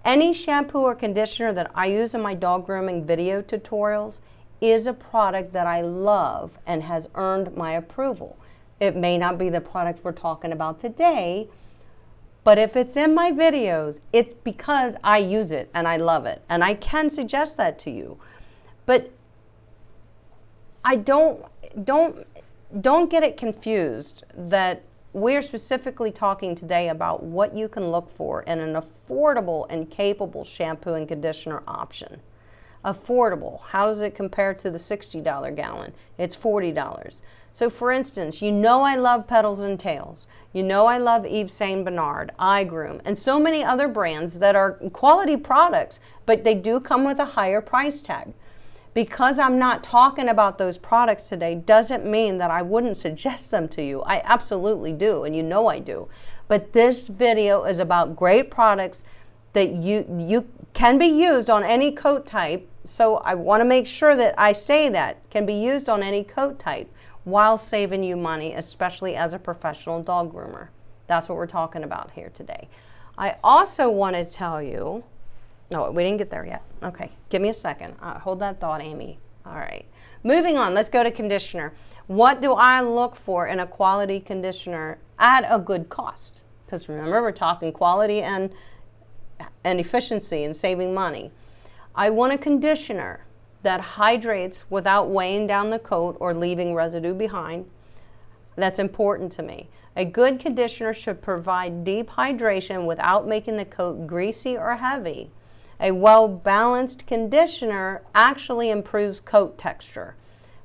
Any shampoo or conditioner that I use in my dog grooming video tutorials is a product that I love and has earned my approval. It may not be the product we're talking about today, but if it's in my videos, it's because I use it and I love it. And I can suggest that to you. But I don't get it confused that we're specifically talking today about what you can look for in an affordable and capable shampoo and conditioner option. Affordable. How does it compare to the $60 gallon? It's $40. So for instance, you know I love Petals and Tails. You know I love Yves Saint Bernard, Groom, and so many other brands that are quality products, but they do come with a higher price tag. Because I'm not talking about those products today doesn't mean that I wouldn't suggest them to you. I absolutely do, and you know I do. But this video is about great products that you can be used on any coat type. So I want to make sure that I say that can be used on any coat type while saving you money, especially as a professional dog groomer. That's what we're talking about here today. I also want to tell you, no, we didn't get there yet. Okay, give me a second. Hold that thought, Amy. All right, moving on, let's go to conditioner. What do I look for in a quality conditioner at a good cost? Because remember, we're talking quality and efficiency and saving money. I want a conditioner that hydrates without weighing down the coat or leaving residue behind. That's important to me. A good conditioner should provide deep hydration without making the coat greasy or heavy. A well-balanced conditioner actually improves coat texture,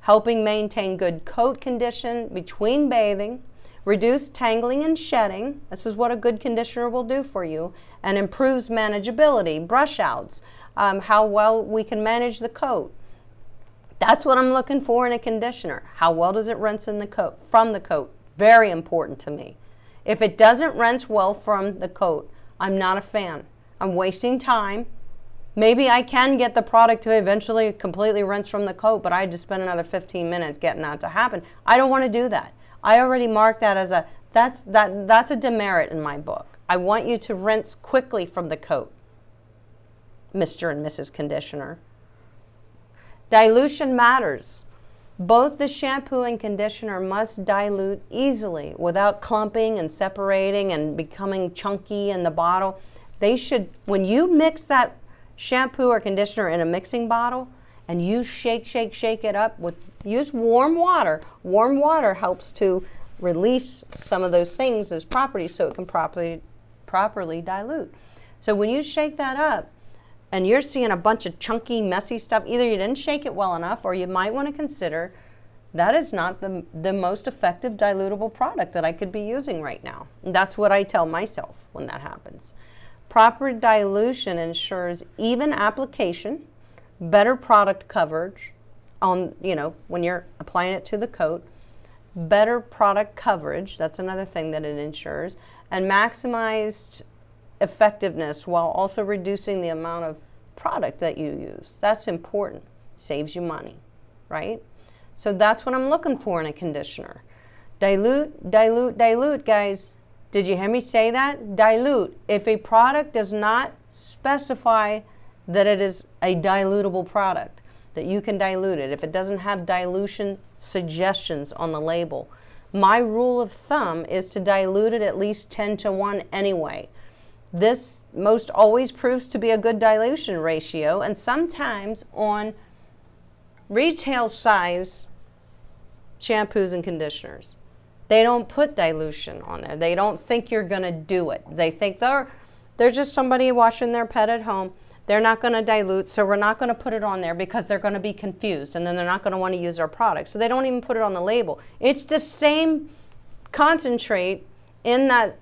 helping maintain good coat condition between bathing, reduce tangling and shedding. This is what a good conditioner will do for you, and improves manageability, brush outs, how well we can manage the coat. That's what I'm looking for in a conditioner. How well does it rinse in the coat, from the coat? Very important to me. If it doesn't rinse well from the coat, I'm not a fan. I'm wasting time. Maybe I can get the product to eventually completely rinse from the coat, but I had to spend another 15 minutes getting that to happen. I don't want to do that. I already marked that as that's a demerit in my book. I want you to rinse quickly from the coat, Mr. and Mrs. Conditioner. Dilution matters. Both the shampoo and conditioner must dilute easily without clumping and separating and becoming chunky in the bottle. They should, when you mix that shampoo or conditioner in a mixing bottle and you shake it up use warm water. Warm water helps to release some of those things, those properties, so it can properly dilute. So when you shake that up and you're seeing a bunch of chunky, messy stuff, either you didn't shake it well enough or you might want to consider that is not the most effective dilutable product that I could be using right now. And that's what I tell myself when that happens. Proper dilution ensures even application, better product coverage on, when you're applying it to the coat, better product coverage, that's another thing that it ensures, and maximized effectiveness while also reducing the amount of product that you use. That's important. Saves you money, right? So that's what I'm looking for in a conditioner. Dilute, dilute, dilute, guys. Did you hear me say that? Dilute. If a product does not specify that it is a dilutable product, that you can dilute it, if it doesn't have dilution suggestions on the label, my rule of thumb is to dilute it at least 10-1 anyway. This most always proves to be a good dilution ratio, and sometimes on retail size shampoos and conditioners, they don't put dilution on there. They don't think you're going to do it. They think they're just somebody washing their pet at home. They're not going to dilute, so we're not going to put it on there because they're going to be confused, and then they're not going to want to use our product. So they don't even put it on the label. It's the same concentrate in that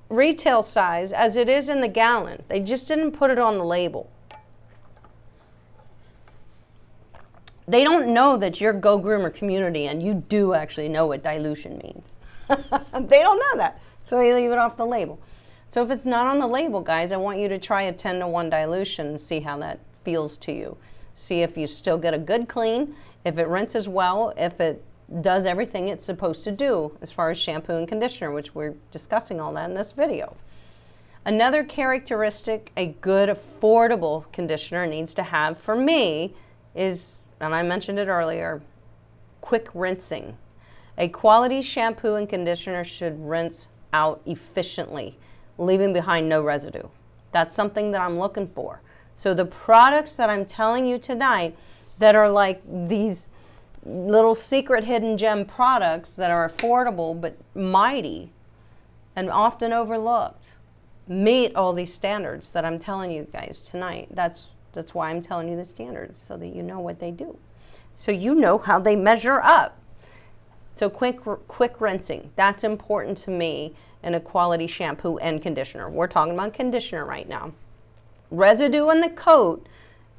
retail size as it is in the gallon. They just didn't put it on the label. They don't know that you're Go Groomer community and you do actually know what dilution means. They don't know that, so they leave it off the label. So if it's not on the label, guys, I want you to try a 10-1 dilution and see how that feels to you. See if you still get a good clean, if it rinses well, if it does everything it's supposed to do as far as shampoo and conditioner, which we're discussing all that in this video. Another characteristic a good affordable conditioner needs to have for me is, and I mentioned it earlier, quick rinsing. A quality shampoo and conditioner should rinse out efficiently, leaving behind no residue. That's something that I'm looking for. So the products that I'm telling you tonight that are like these little secret hidden gem products that are affordable but mighty and often overlooked meet all these standards that I'm telling you guys tonight. That's why I'm telling you the standards, so that you know what they do. So you know how they measure up. So quick rinsing, that's important to me in a quality shampoo and conditioner. We're talking about conditioner right now. Residue in the coat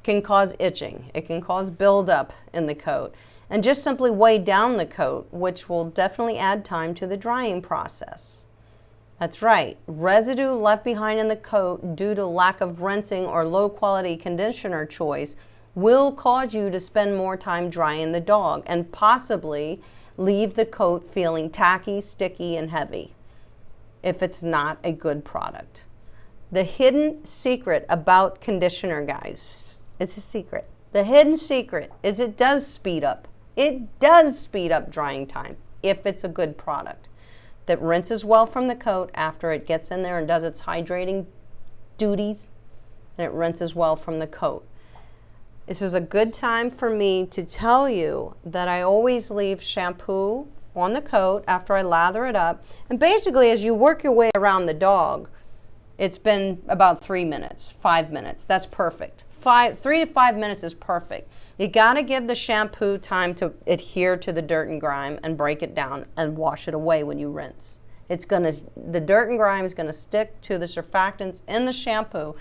can cause itching. It can cause buildup in the coat. And just simply weigh down the coat, which will definitely add time to the drying process. That's right. Residue left behind in the coat due to lack of rinsing or low quality conditioner choice will cause you to spend more time drying the dog and possibly leave the coat feeling tacky, sticky, and heavy if it's not a good product. The hidden secret about conditioner, guys, it's a secret. The hidden secret is it does speed up. It does speed up drying time if it's a good product that rinses well from the coat after it gets in there and does its hydrating duties, and it rinses well from the coat. This is a good time for me to tell you that I always leave shampoo on the coat after I lather it up. And basically, as you work your way around the dog, it's been about 3 minutes, 5 minutes. That's perfect. 3 to 5 minutes is perfect. You gotta give the shampoo time to adhere to the dirt and grime and break it down and wash it away when you rinse. The dirt and grime is gonna stick to the surfactants in the shampoo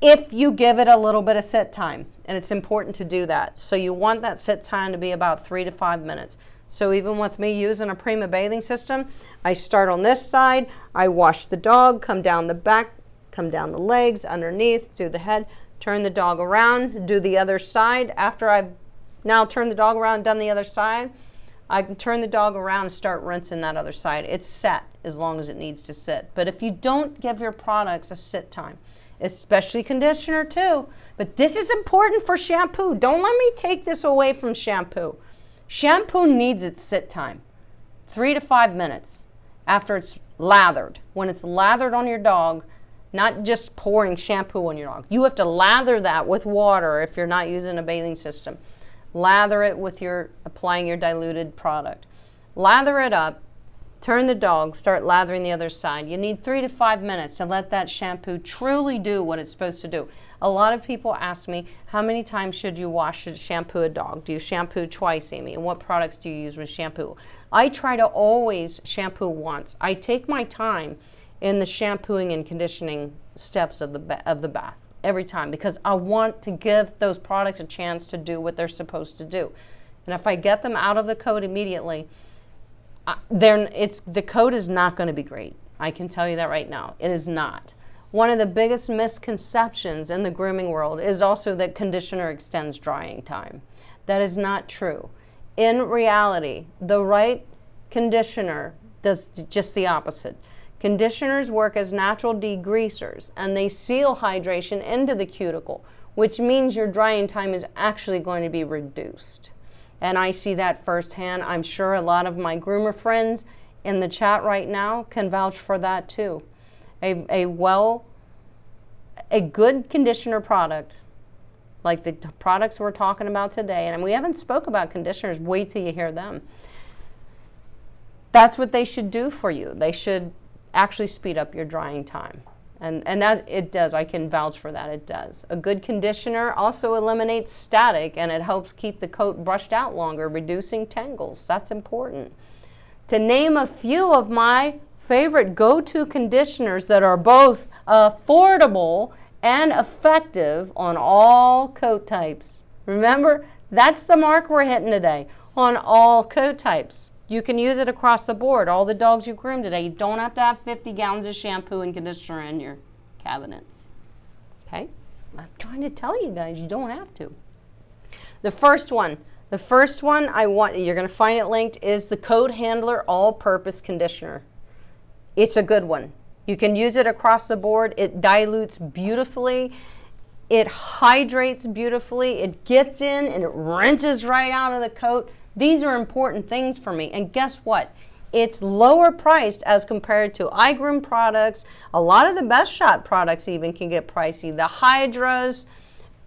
if you give it a little bit of sit time, and it's important to do that. So you want that sit time to be about 3 to 5 minutes. So even with me using a Prima bathing system, I start on this side, I wash the dog, come down the back, come down the legs, underneath, do the head, turn the dog around, do the other side. After I've now turned the dog around and done the other side, I can turn the dog around and start rinsing that other side. It's set as long as it needs to sit. But if you don't give your products a sit time, especially conditioner too, but this is important for shampoo. Don't let me take this away from shampoo. Shampoo needs its sit time, 3 to 5 minutes after it's lathered. When it's lathered on your dog, not just pouring shampoo on your dog. You have to lather that with water if you're not using a bathing system. Lather it with applying your diluted product. Lather it up, turn the dog, start lathering the other side. You need 3 to 5 minutes to let that shampoo truly do what it's supposed to do. A lot of people ask me, how many times should you shampoo a dog? Do you shampoo twice, Amy? And what products do you use with shampoo? I try to always shampoo once. I take my time in the shampooing and conditioning steps of the bath every time, because I want to give those products a chance to do what they're supposed to do. And if I get them out of the coat immediately, the coat is not going to be great. I can tell you that right now. It is not. One of the biggest misconceptions in the grooming world is also that conditioner extends drying time. That is not true. In reality, the right conditioner does just the opposite. Conditioners work as natural degreasers, and they seal hydration into the cuticle, which means your drying time is actually going to be reduced. And I see that firsthand. I'm sure a lot of my groomer friends in the chat right now can vouch for that too. A good conditioner product, like the products we're talking about today, and we haven't spoke about conditioners, wait till you hear them. That's what they should do for you. They should actually speed up your drying time. And that it does. I can vouch for that. It does. A good conditioner also eliminates static, and it helps keep the coat brushed out longer, reducing tangles. That's important. To name a few of my favorite go-to conditioners that are both affordable and effective on all coat types. Remember, that's the mark we're hitting today, on all coat types. You can use it across the board. All the dogs you groom today, you don't have to have 50 gallons of shampoo and conditioner in your cabinets. Okay? I'm trying to tell you guys, you don't have to. The first one you're going to find it linked, is the Coat Handler All-Purpose Conditioner. It's a good one. You can use it across the board. It dilutes beautifully. It hydrates beautifully. It gets in and it rinses right out of the coat. These are important things for me. And guess what? It's lower priced as compared to iGroom products. A lot of the Best Shot products even can get pricey. The Hydras,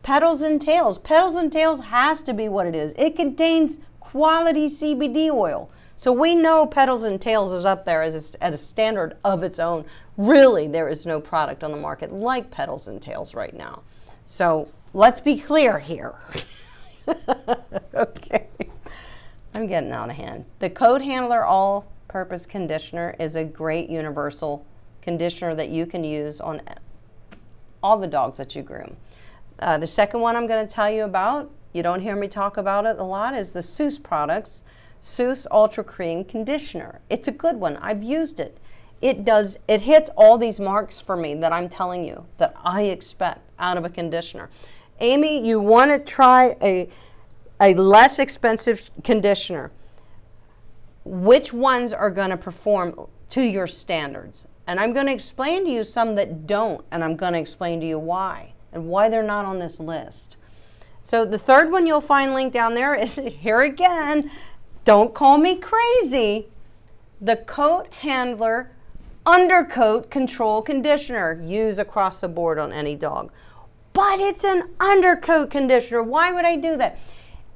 Petals and Tails. Petals and Tails has to be what it is. It contains quality CBD oil. So we know Petals and Tails is up there as at a standard of its own. Really, there is no product on the market like Petals and Tails right now. So let's be clear here. Okay. I'm getting out of hand. The Coat Handler All-Purpose Conditioner is a great universal conditioner that you can use on all the dogs that you groom. The second one I'm going to tell you about, you don't hear me talk about it a lot, is the Seuss products, Seuss Ultra Cream Conditioner. It's a good one. I've used it. It hits all these marks for me that I'm telling you that I expect out of a conditioner. Amy, you want to try a less expensive conditioner. Which ones are going to perform to your standards? And I'm going to explain to you some that don't, and I'm going to explain to you why and why they're not on this list. So the third one you'll find linked down there is, here again, don't call me crazy, the Coat Handler Undercoat Control Conditioner. Use across the board on any dog. But it's an undercoat conditioner. Why would I do that?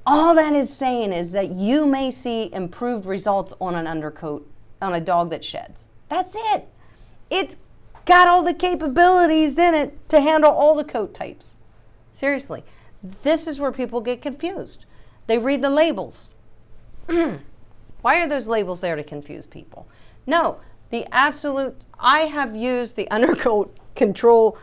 All that is saying is that you may see improved results on an undercoat on a dog that sheds. That's it. It's got all the capabilities in it to handle all the coat types. Seriously, this is where people get confused. They read the labels. Why are those labels there to confuse people? No, I have used the undercoat control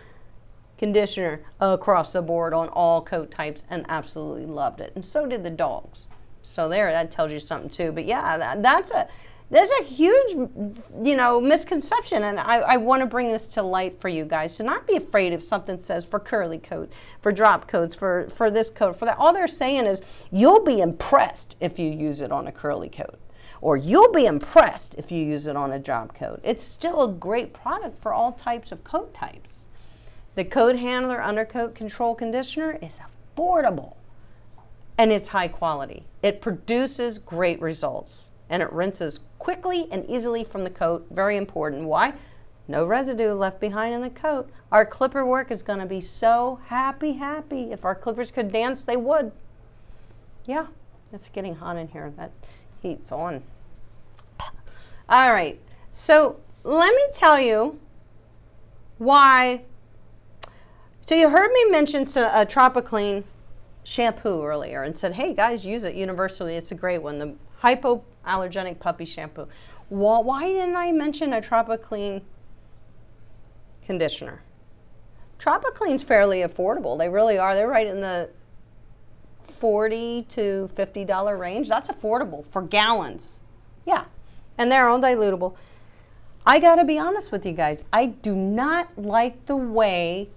conditioner across the board on all coat types and absolutely loved it, and so did the dogs. So that tells you something too. But yeah, that's a huge misconception, and I want to bring this to light for you guys, to not be afraid if something says for curly coat, for drop coats, for this coat, for that. All they're saying is you'll be impressed if you use it on a curly coat, or you'll be impressed if you use it on a drop coat. It's still a great product for all types of coat types. The Coat Handler Undercoat Control Conditioner is affordable and it's high quality. It produces great results and it rinses quickly and easily from the coat. Very important. Why? No residue left behind in the coat. Our clipper work is going to be so happy. If our clippers could dance, they would. Yeah, it's getting hot in here. That heat's on. All right, so let me tell you why. So you heard me mention a Tropiclean shampoo earlier and said, hey guys, use it universally. It's a great one, the hypoallergenic puppy shampoo. Why didn't I mention a Tropiclean conditioner. Tropiclean's fairly affordable. They really are. They're right in the $40 to $50 range. That's affordable for gallons. Yeah, and they're undilutable. I gotta be honest with you guys. I do not like the way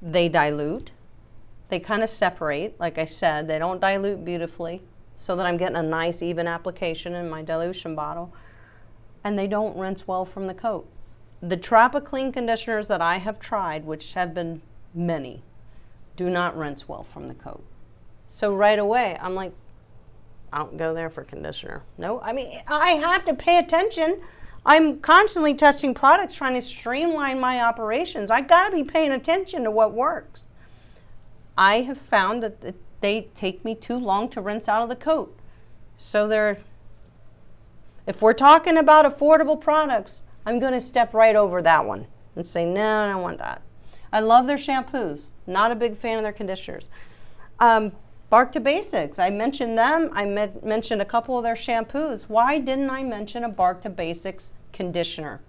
they dilute. They kind of separate, like I said. They don't dilute beautifully so that I'm getting a nice even application in my dilution bottle. And they don't rinse well from the coat. The Tropiclean conditioners that I have tried, which have been many, do not rinse well from the coat. So right away, I'm like, I don't go there for conditioner. No, I mean, I have to pay attention. I'm constantly testing products, trying to streamline my operations. I gotta be paying attention to what works. I have found that they take me too long to rinse out of the coat. So if we're talking about affordable products, I'm gonna step right over that one and say, no, I don't want that. I love their shampoos. Not a big fan of their conditioners. Bark to Basics, I mentioned them. I mentioned a couple of their shampoos. Why didn't I mention a Bark to Basics conditioner?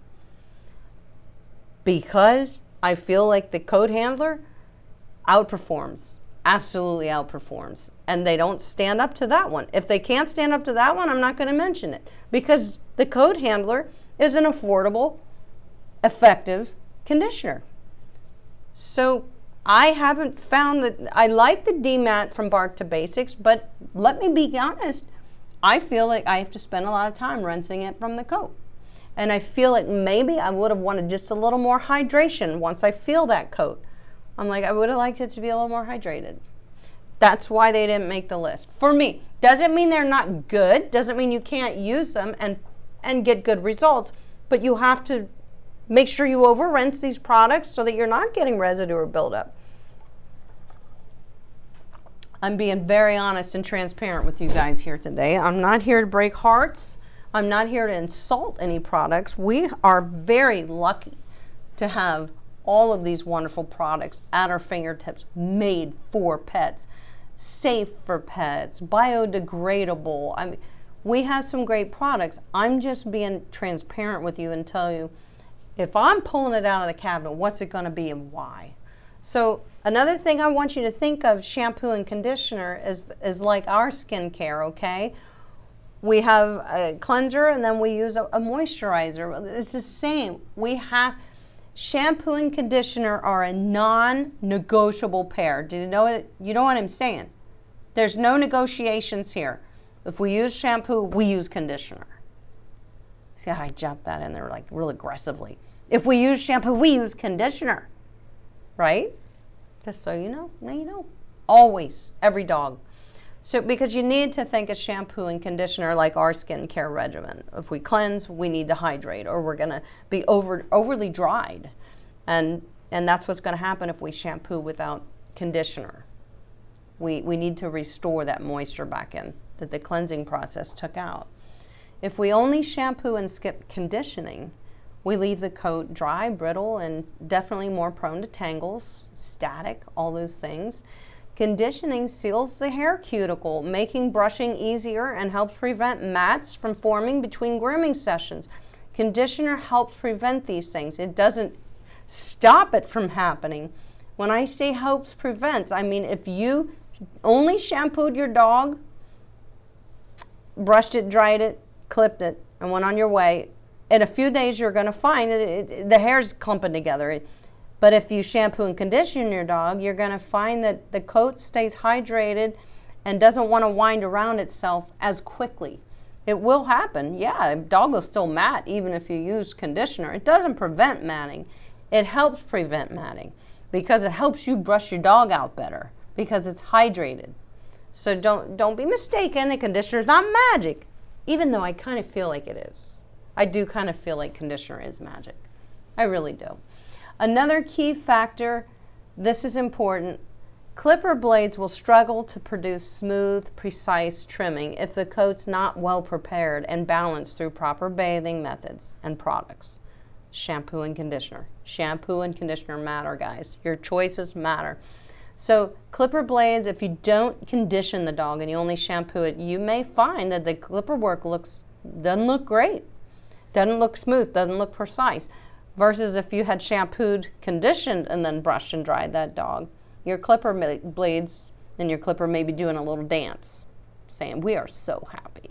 Because I feel like the coat handler outperforms, absolutely outperforms. And they don't stand up to that one. If they can't stand up to that one, I'm not going to mention it. Because the coat handler is an affordable, effective conditioner. So I haven't found that. I like the DMAT from Bark to Basics, but let me be honest, I feel like I have to spend a lot of time rinsing it from the coat. And I feel like maybe I would have wanted just a little more hydration once I feel that coat. I'm like, I would have liked it to be a little more hydrated. That's why they didn't make the list. For me, doesn't mean they're not good, doesn't mean you can't use them and get good results, but you have to make sure you over rinse these products so that you're not getting residue or buildup. I'm being very honest and transparent with you guys here today. I'm not here to break hearts. I'm not here to insult any products. We are very lucky to have all of these wonderful products at our fingertips, made for pets, safe for pets, biodegradable. I mean, we have some great products. I'm just being transparent with you and tell you, if I'm pulling it out of the cabinet, what's it going to be and why? So another thing I want you to think of, shampoo and conditioner, is like our skincare, okay? We have a cleanser and then we use a moisturizer. It's the same. Shampoo and conditioner are a non-negotiable pair. Do you know it? You know what I'm saying? There's no negotiations here. If we use shampoo, we use conditioner. See how I jumped that in there like real aggressively. If we use shampoo, we use conditioner. Right? Just so you know. Now you know. Always. Every dog. So because you need to think of shampoo and conditioner like our skincare regimen. If we cleanse, we need to hydrate, or we're going to be overly dried. And that's what's going to happen if we shampoo without conditioner. We need to restore that moisture back in that the cleansing process took out. If we only shampoo and skip conditioning, we leave the coat dry, brittle, and definitely more prone to tangles, static, all those things. Conditioning seals the hair cuticle, making brushing easier and helps prevent mats from forming between grooming sessions. Conditioner helps prevent these things. It doesn't stop it from happening. When I say helps prevents, I mean if you only shampooed your dog, brushed it, dried it, clipped it, and went on your way, in a few days you're going to find that the hair's clumping together. But if you shampoo and condition your dog, you're going to find that the coat stays hydrated and doesn't want to wind around itself as quickly. It will happen. Yeah, a dog will still mat even if you use conditioner. It doesn't prevent matting. It helps prevent matting because it helps you brush your dog out better because it's hydrated. So don't be mistaken. The conditioner is not magic, even though I kind of feel like it is. I do kind of feel like conditioner is magic. I really do. Another key factor, this is important, clipper blades will struggle to produce smooth, precise trimming if the coat's not well prepared and balanced through proper bathing methods and products. Shampoo and conditioner. Shampoo and conditioner matter, guys. Your choices matter. So clipper blades, if you don't condition the dog and you only shampoo it, you may find that the clipper work doesn't look great, doesn't look smooth, doesn't look precise. versus if you had shampooed, conditioned, and then brushed and dried that dog. Your clipper blades and your clipper may be doing a little dance, saying, we are so happy.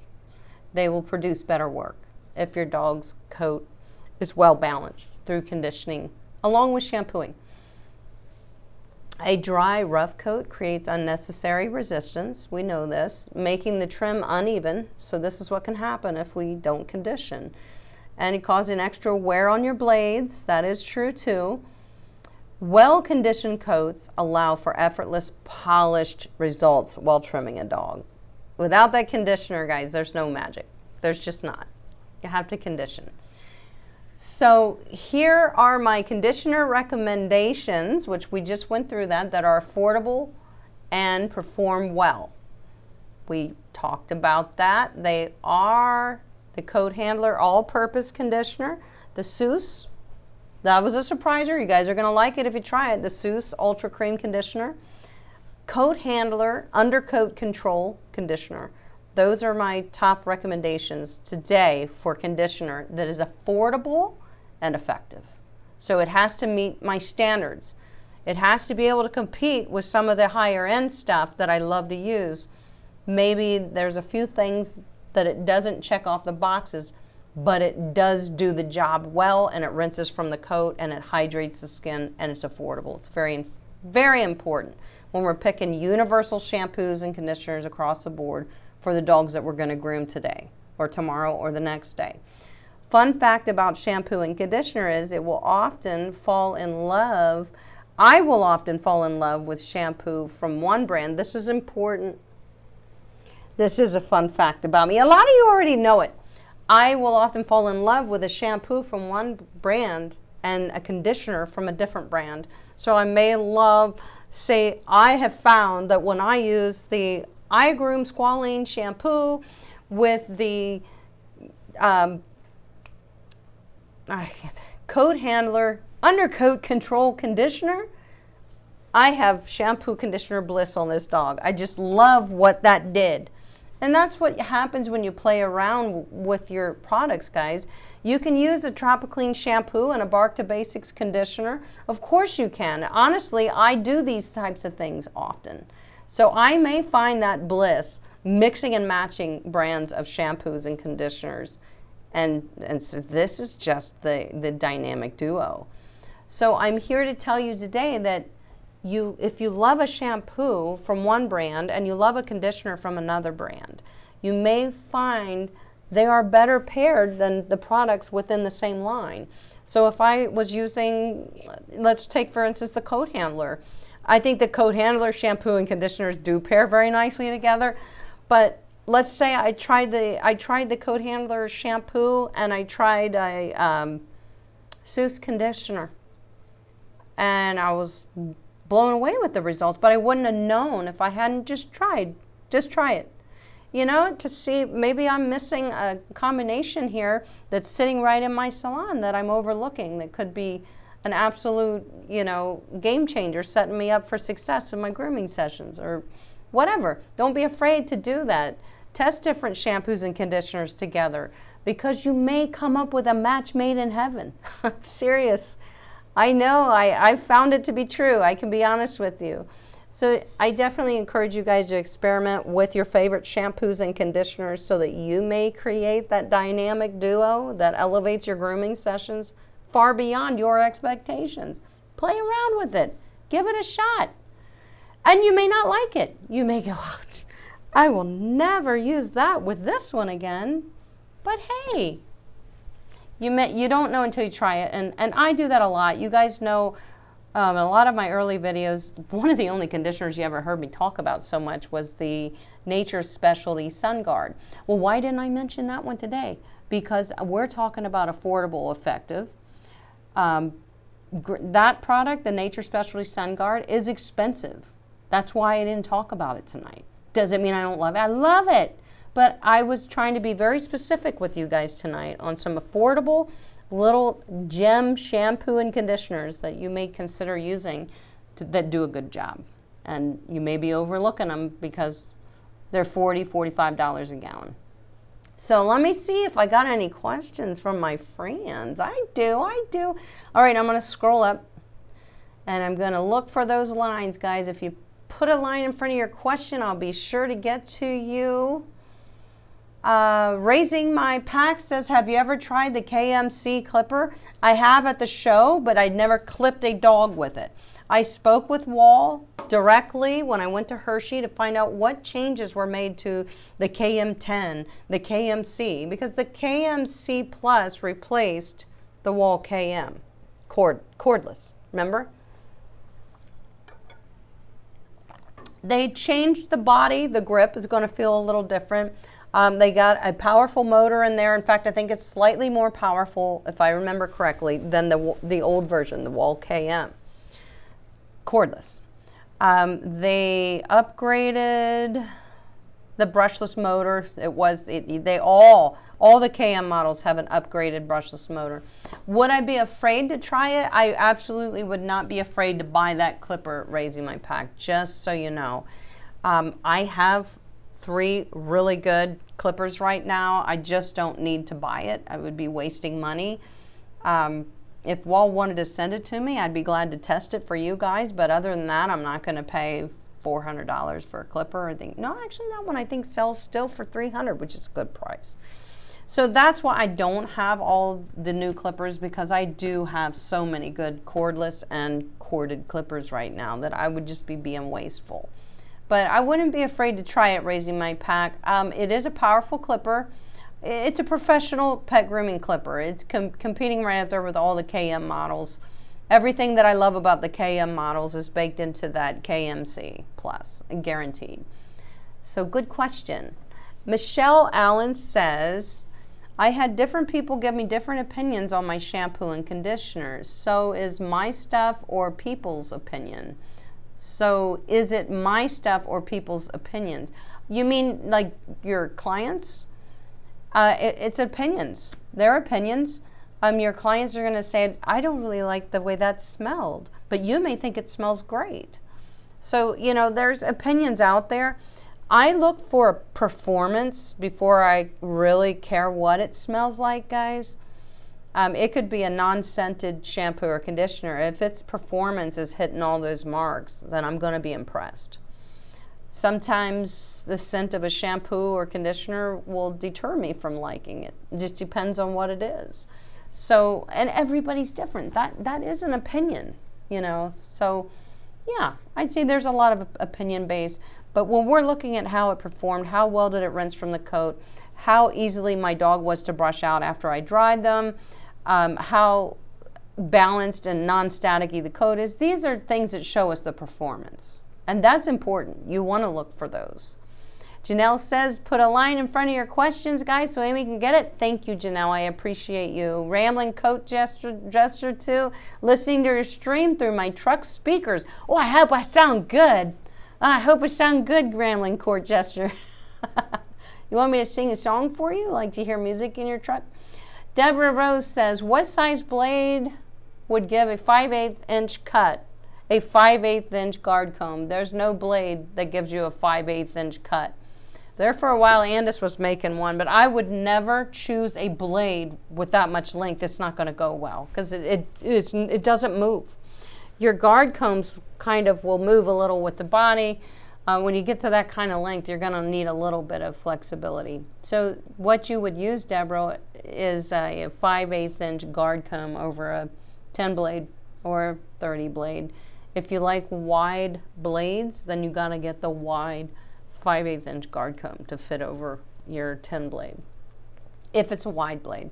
They will produce better work if your dog's coat is well balanced through conditioning along with shampooing. A dry, rough coat creates unnecessary resistance. We know this, making the trim uneven. So this is what can happen if we don't condition. And it causes extra wear on your blades. That is true too. Well-conditioned coats allow for effortless, polished results while trimming a dog. Without that conditioner, guys, there's no magic. There's just not. You have to condition. So here are my conditioner recommendations, which we just went through that are affordable and perform well. We talked about that. They are the Coat Handler All-Purpose Conditioner, the Seuss. That was a surpriser. You guys are going to like it if you try it. The Seuss Ultra Cream Conditioner. Coat Handler Undercoat Control Conditioner. Those are my top recommendations today for conditioner that is affordable and effective. So it has to meet my standards. It has to be able to compete with some of the higher end stuff that I love to use. Maybe there's a few things that it doesn't check off the boxes, but it does do the job well, and it rinses from the coat and it hydrates the skin, and it's affordable. It's very, very important when we're picking universal shampoos and conditioners across the board for the dogs that we're going to groom today or tomorrow or the next day. Fun fact about shampoo and conditioner is I will often fall in love with shampoo from one brand. This is important. This is a fun fact about me. A lot of you already know it. I will often fall in love with a shampoo from one brand and a conditioner from a different brand. So I may say I have found that when I use the Groom Squalene shampoo with the Coat Handler Undercoat Control Conditioner, I have shampoo conditioner bliss on this dog. I just love what that did. And that's what happens when you play around with your products, guys. You can use a Tropiclean shampoo and a Bark to Basics conditioner. Of course you can. Honestly, I do these types of things often. So I may find that bliss mixing and matching brands of shampoos and conditioners. And so this is just the dynamic duo. So I'm here to tell you today that if you love a shampoo from one brand and you love a conditioner from another brand, you may find they are better paired than the products within the same line. So if I was using, let's take for instance the Coat Handler. I think the Coat Handler shampoo and conditioners do pair very nicely together, but let's say I tried the Coat Handler shampoo and I tried a Seuss conditioner, and I was blown away with the results, but I wouldn't have known if I hadn't just try it. You know, to see maybe I'm missing a combination here that's sitting right in my salon that I'm overlooking that could be an absolute, game changer, setting me up for success in my grooming sessions or whatever. Don't be afraid to do that. Test different shampoos and conditioners together because you may come up with a match made in heaven. Serious. I know, I've found it to be true. I can be honest with you. So I definitely encourage you guys to experiment with your favorite shampoos and conditioners so that you may create that dynamic duo that elevates your grooming sessions far beyond your expectations. Play around with it. Give it a shot. And you may not like it. You may go, oh, I will never use that with this one again. But hey, you don't know until you try it. And I do that a lot. You guys know in a lot of my early videos, one of the only conditioners you ever heard me talk about so much was the Nature's Specialty Sun Guard. Well, why didn't I mention that one today? Because we're talking about affordable, effective. That product, the Nature's Specialty Sun Guard, is expensive. That's why I didn't talk about it tonight. Does it mean I don't love it? I love it. But I was trying to be very specific with you guys tonight on some affordable little gem shampoo and conditioners that you may consider using that do a good job. And you may be overlooking them because they're $40, $45 a gallon. So let me see if I got any questions from my friends. I do. All right, I'm going to scroll up and I'm going to look for those lines, guys. If you put a line in front of your question, I'll be sure to get to you. Raising My Pack says, have you ever tried the KMC clipper? I have at the show, but I'd never clipped a dog with it. I spoke with Wall directly when I went to Hershey to find out what changes were made to the KM10, the KMC, because the KMC Plus replaced the Wall KM, cordless, remember? They changed the body. The grip is going to feel a little different. They got a powerful motor in there. In fact, I think it's slightly more powerful, if I remember correctly, than the old version, the Wall KM. Cordless. They upgraded the brushless motor. All the KM models have an upgraded brushless motor. Would I be afraid to try it? I absolutely would not be afraid to buy that clipper Raising My Pack, just so you know. I have 3 really good clippers right now. I just don't need to buy it. I would be wasting money. If Wall wanted to send it to me, I'd be glad to test it for you guys. But other than that, I'm not going to pay $400 for a clipper. No, actually, that one I think sells still for $300, which is a good price. So that's why I don't have all the new clippers, because I do have so many good cordless and corded clippers right now that I would just be being wasteful. But I wouldn't be afraid to try it, Raising My Pack. It is a powerful clipper. It's a professional pet grooming clipper. It's competing right up there with all the KM models. Everything that I love about the KM models is baked into that KMC Plus, guaranteed. So good question. Michelle Allen says, I had different people give me different opinions on my shampoo and conditioners. So is my stuff or people's opinion? So is it my stuff or people's opinions? You mean like your clients? It's opinions. Their opinions. Your clients are going to say, I don't really like the way that smelled, but you may think it smells great. So, you know, there's opinions out there. I look for performance before I really care what it smells like, guys. It could be a non-scented shampoo or conditioner. If its performance is hitting all those marks, then I'm going to be impressed. Sometimes the scent of a shampoo or conditioner will deter me from liking it. It just depends on what it is. So, and everybody's different. That is an opinion, you know. So, yeah, I'd say there's a lot of opinion based. But when we're looking at how it performed, how well did it rinse from the coat, how easily my dog was to brush out after I dried them, how balanced and non-staticky the coat is, these are things that show us the performance. And that's important. You want to look for those. Janelle says, put a line in front of your questions, guys, so Amy can get it. Thank you, Janelle. I appreciate you. Rambling coat gesture too. Listening to your stream through my truck speakers. Oh, I hope I sound good. I hope I sound good, Rambling coat gesture. You want me to sing a song for you? Like to hear music in your truck? Deborah Rose says, what size blade would give a 5/8 inch cut? A 5/8 inch guard comb. There's no blade that gives you a 5/8 inch cut. There for a while, Andis was making one, but I would never choose a blade with that much length. It's not going to go well because it doesn't move. Your guard combs kind of will move a little with the body. When you get to that kind of length, you're going to need a little bit of flexibility. So what you would use, Deborah, is a 5/8 inch guard comb over a 10 blade or 30 blade. If you like wide blades, then you got to get the wide 5/8 inch guard comb to fit over your 10 blade. If it's a wide blade,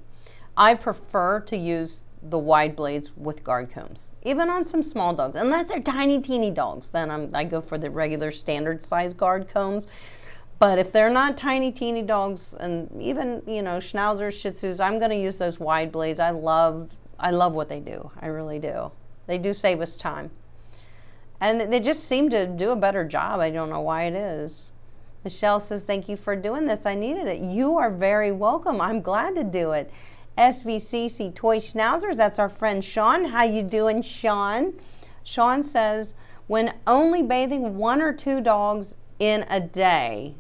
I prefer to use the wide blades with guard combs, even on some small dogs. Unless they're tiny, teeny dogs, then I go for the regular standard size guard combs. But if they're not tiny, teeny dogs, and even, you know, schnauzers, shih tzus, I'm going to use those wide blades. I love what they do. I really do. They do save us time. And they just seem to do a better job. I don't know why it is. Michelle says, thank you for doing this. I needed it. You are very welcome. I'm glad to do it. SVCC Toy Schnauzers, that's our friend Sean. How you doing, Sean? Sean says, when only bathing 1 or 2 dogs in a day,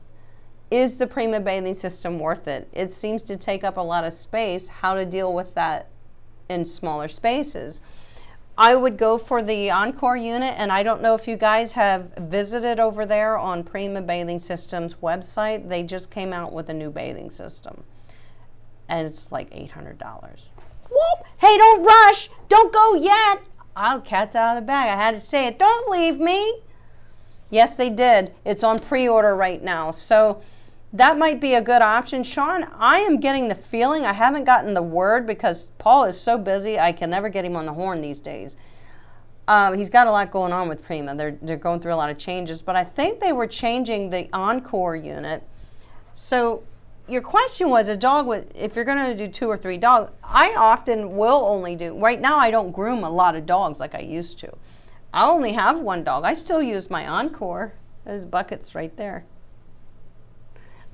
is the Prima bathing system worth it? It seems to take up a lot of space. How to deal with that in smaller spaces? I would go for the Encore unit, and I don't know if you guys have visited over there on Prima Bathing System's website. They just came out with a new bathing system, and it's like $800. Whoop! Hey, don't rush! Don't go yet! Oh, cat's out of the bag. I had to say it. Don't leave me! Yes, they did. It's on pre-order right now, so that might be a good option. Sean, I am getting the feeling, I haven't gotten the word because Paul is so busy, I can never get him on the horn these days. He's got a lot going on with Prima. They're going through a lot of changes, but I think they were changing the Encore unit. So your question was a dog with, if you're going to do 2 or 3 dogs, I often will only do, right now I don't groom a lot of dogs like I used to. I only have 1 dog. I still use my Encore. There's buckets right there.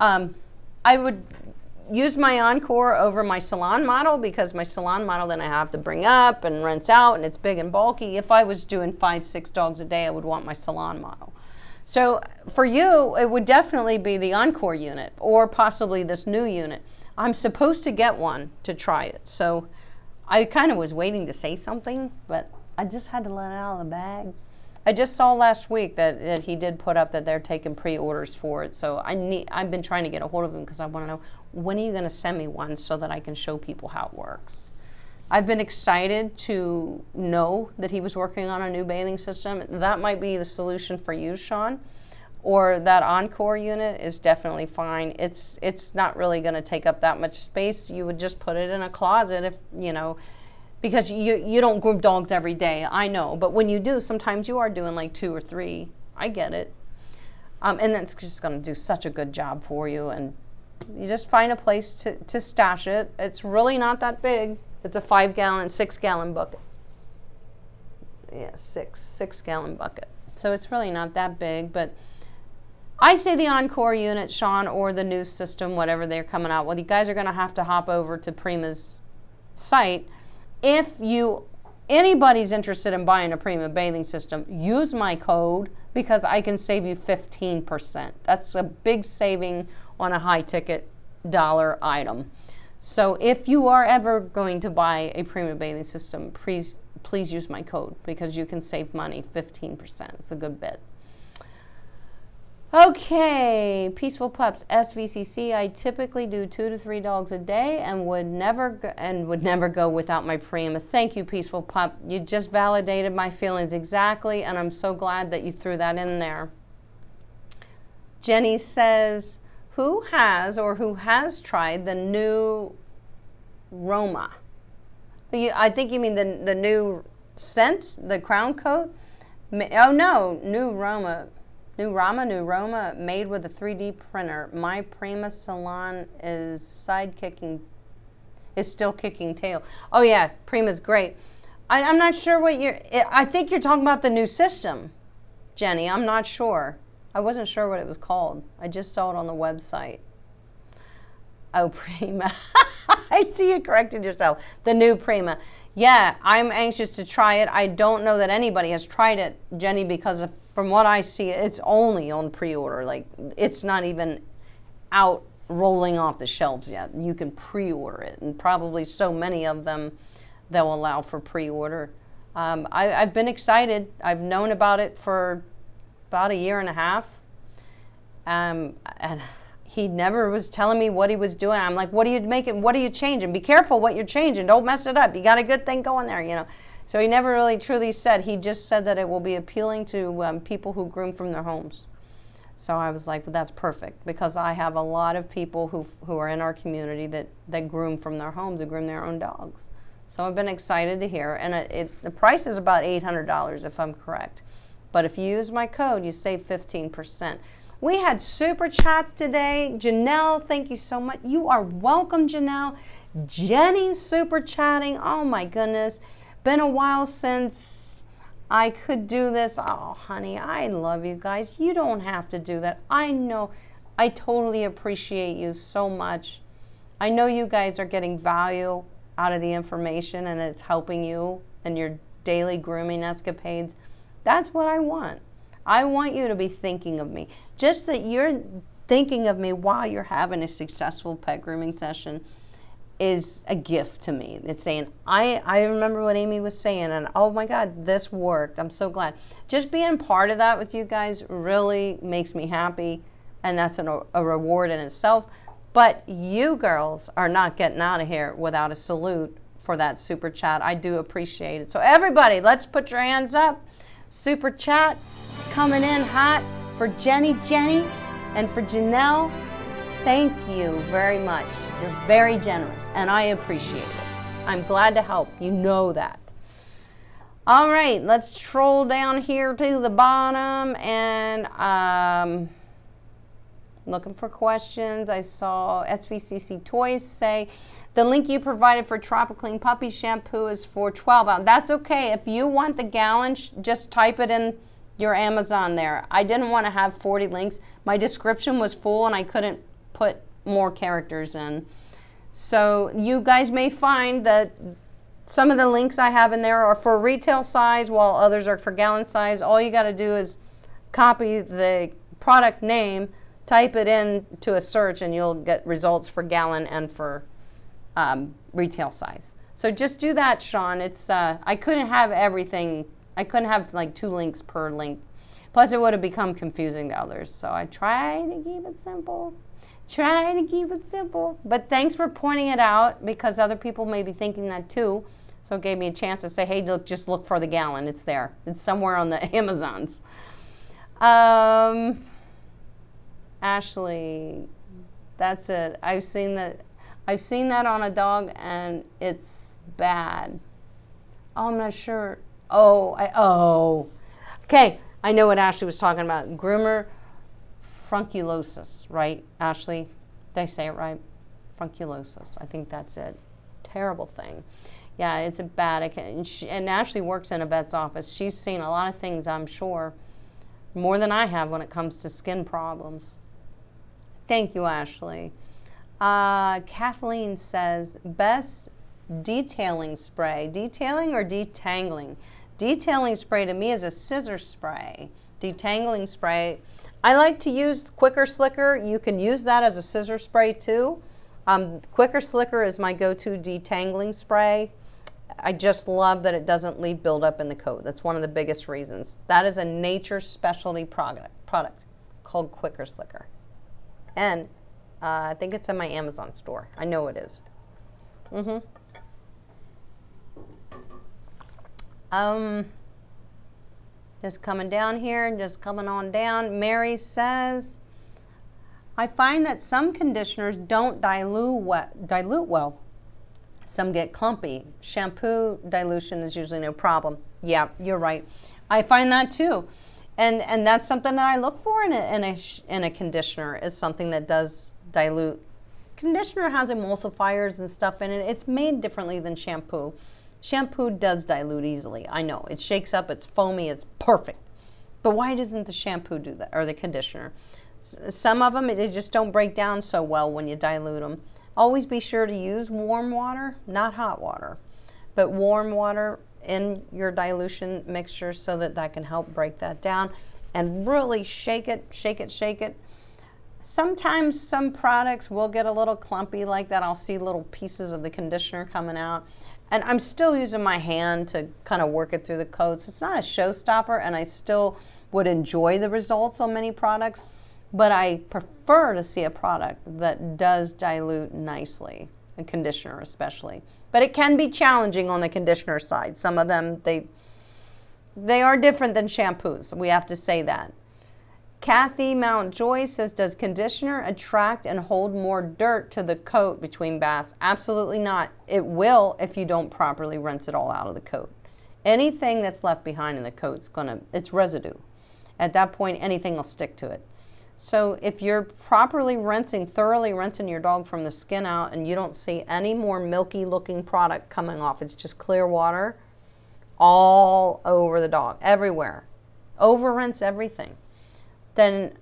I would use my Encore over my salon model because my salon model then I have to bring up and rinse out and it's big and bulky. If I was doing 5, 6 dogs a day, I would want my salon model. So for you, it would definitely be the Encore unit or possibly this new unit. I'm supposed to get one to try it. So I kind of was waiting to say something, but I just had to let it out of the bag. I just saw last week that he did put up that they're taking pre-orders for it. So I've been trying to get a hold of him because I want to know, when are you going to send me one so that I can show people how it works? I've been excited to know that he was working on a new bathing system. That might be the solution for you, Sean. Or that Encore unit is definitely fine. It's not really going to take up that much space. You would just put it in a closet if, you know, because you don't groom dogs every day, I know. But when you do, sometimes you are doing like 2 or 3. I get it. And that's just going to do such a good job for you. And you just find a place to stash it. It's really not that big. It's a 5-gallon, 6-gallon bucket. Yeah, 6-gallon bucket. So it's really not that big. But I say the Encore unit, Sean, or the new system, whatever they're coming out with. You guys are going to have to hop over to Prima's site. If anybody's interested in buying a Prima bathing system, use my code because I can save you 15%. That's a big saving on a high ticket dollar item. So if you are ever going to buy a Prima bathing system, please use my code because you can save money, 15%. It's a good bit. Okay, Peaceful Pups, SVCC. I typically do 2 to 3 dogs a day and would never go without my Prima. Thank you, Peaceful Pup. You just validated my feelings exactly, and I'm so glad that you threw that in there. Jenny says, who has tried the new Roma? I think you mean the new scent, the crown coat? Oh no, new Roma, made with a 3D printer. My Prima salon is still kicking tail. Oh yeah, Prima's great. I'm not sure what I think you're talking about the new system, Jenny. I'm not sure. I wasn't sure what it was called. I just saw it on the website. Oh, Prima. I see you corrected yourself. The new Prima. Yeah, I'm anxious to try it. I don't know that anybody has tried it, Jenny, because from what I see, it's only on pre-order. Like, it's not even out rolling off the shelves yet. You can pre-order it, and probably so many of them they'll allow for pre-order. I've been excited. I've known about it for about 1.5 years. And he never was telling me what he was doing. I'm like, what are you making? What are you changing? Be careful what you're changing. Don't mess it up. You got a good thing going there, you know. So he never really truly said. He just said that it will be appealing to people who groom from their homes. So I was like, well, that's perfect, because I have a lot of people who are in our community that groom from their homes, that groom their own dogs. So I've been excited to hear. And the price is about $800 if I'm correct. But if you use my code, you save 15%. We had super chats today. Janelle, thank you so much. You are welcome, Janelle. Jenny's super chatting. Oh my goodness. Been a while since I could do this. Oh, honey, I love you guys. You don't have to do that. I know. I totally appreciate you so much. I know you guys are getting value out of the information and it's helping you in your daily grooming escapades. That's what I want. I want you to be thinking of me. Just that you're thinking of me while you're having a successful pet grooming session is a gift to me. It's saying, I remember what Amy was saying, and oh my God, this worked. I'm so glad. Just being part of that with you guys really makes me happy, and that's a reward in itself. But you girls are not getting out of here without a salute for that super chat. I do appreciate it. So everybody, let's put your hands up. Super chat coming in hot for Jenny and for Janelle. Thank you very much. You're very generous, and I appreciate it. I'm glad to help. You know that. All right, let's troll down here to the bottom, and looking for questions. I saw SVCC Toys say, the link you provided for Tropical Puppy Shampoo is for 12 ounce. That's okay. If you want the gallon, just type it in your Amazon there. I didn't want to have 40 links. My description was full, and I couldn't put more characters in. So you guys may find that some of the links I have in there are for retail size while others are for gallon size. All you got to do is copy the product name, type it in to a search, and you'll get results for gallon and for retail size. So just do that, Sean. It's I couldn't have everything. I couldn't have like 2 links per link. Plus it would have become confusing to others. So I try to keep it simple. But thanks for pointing it out, because other people may be thinking that too. So it gave me a chance to say, hey, look, just look for the gallon. It's there. It's somewhere on the Amazons. Ashley, that's it. I've seen that on a dog, and it's bad. Oh, I'm not sure. Okay, I know what Ashley was talking about. Groomer frunculosis, right, Ashley? Did I say it right? Frunculosis. I think that's it. Terrible thing. Yeah, it's a bad. And Ashley works in a vet's office. She's seen a lot of things, I'm sure, more than I have when it comes to skin problems. Thank you, Ashley. Kathleen says, best detailing spray. Detailing or detangling? Detailing spray to me is a scissor spray. Detangling spray, I like to use Quicker Slicker. You can use that as a scissor spray too. Quicker Slicker is my go-to detangling spray. I just love that it doesn't leave buildup in the coat. That's one of the biggest reasons. That is a nature specialty product called Quicker Slicker. And I think it's in my Amazon store. I know it is. Just coming down here, just coming on down. Mary says, I find that some conditioners don't dilute well. Some get clumpy. Shampoo dilution is usually no problem. Yeah, you're right. I find that too. And that's something that I look for in a conditioner, is something that does dilute. Conditioner has emulsifiers and stuff in it. It's made differently than shampoo. Shampoo does dilute easily. I know. It shakes up, it's foamy, it's perfect. But why doesn't the shampoo do that, or the conditioner? Some of them, they just don't break down so well when you dilute them. Always be sure to use warm water, not hot water, but warm water in your dilution mixture so that can help break that down. And really shake it. Sometimes some products will get a little clumpy like that. I'll see little pieces of the conditioner coming out. And I'm still using my hand to kind of work it through the coats. It's not a showstopper, and I still would enjoy the results on many products, but I prefer to see a product that does dilute nicely, a conditioner especially. But it can be challenging on the conditioner side. Some of them, they are different than shampoos. We have to say that. Kathy Mountjoy says, does conditioner attract and hold more dirt to the coat between baths? Absolutely not. It will if you don't properly rinse it all out of the coat. Anything that's left behind in the coat, it's residue. At that point, anything will stick to it. So if you're properly thoroughly rinsing your dog from the skin out, and you don't see any more milky looking product coming off, it's just clear water all over the dog, everywhere. Over rinse everything. Then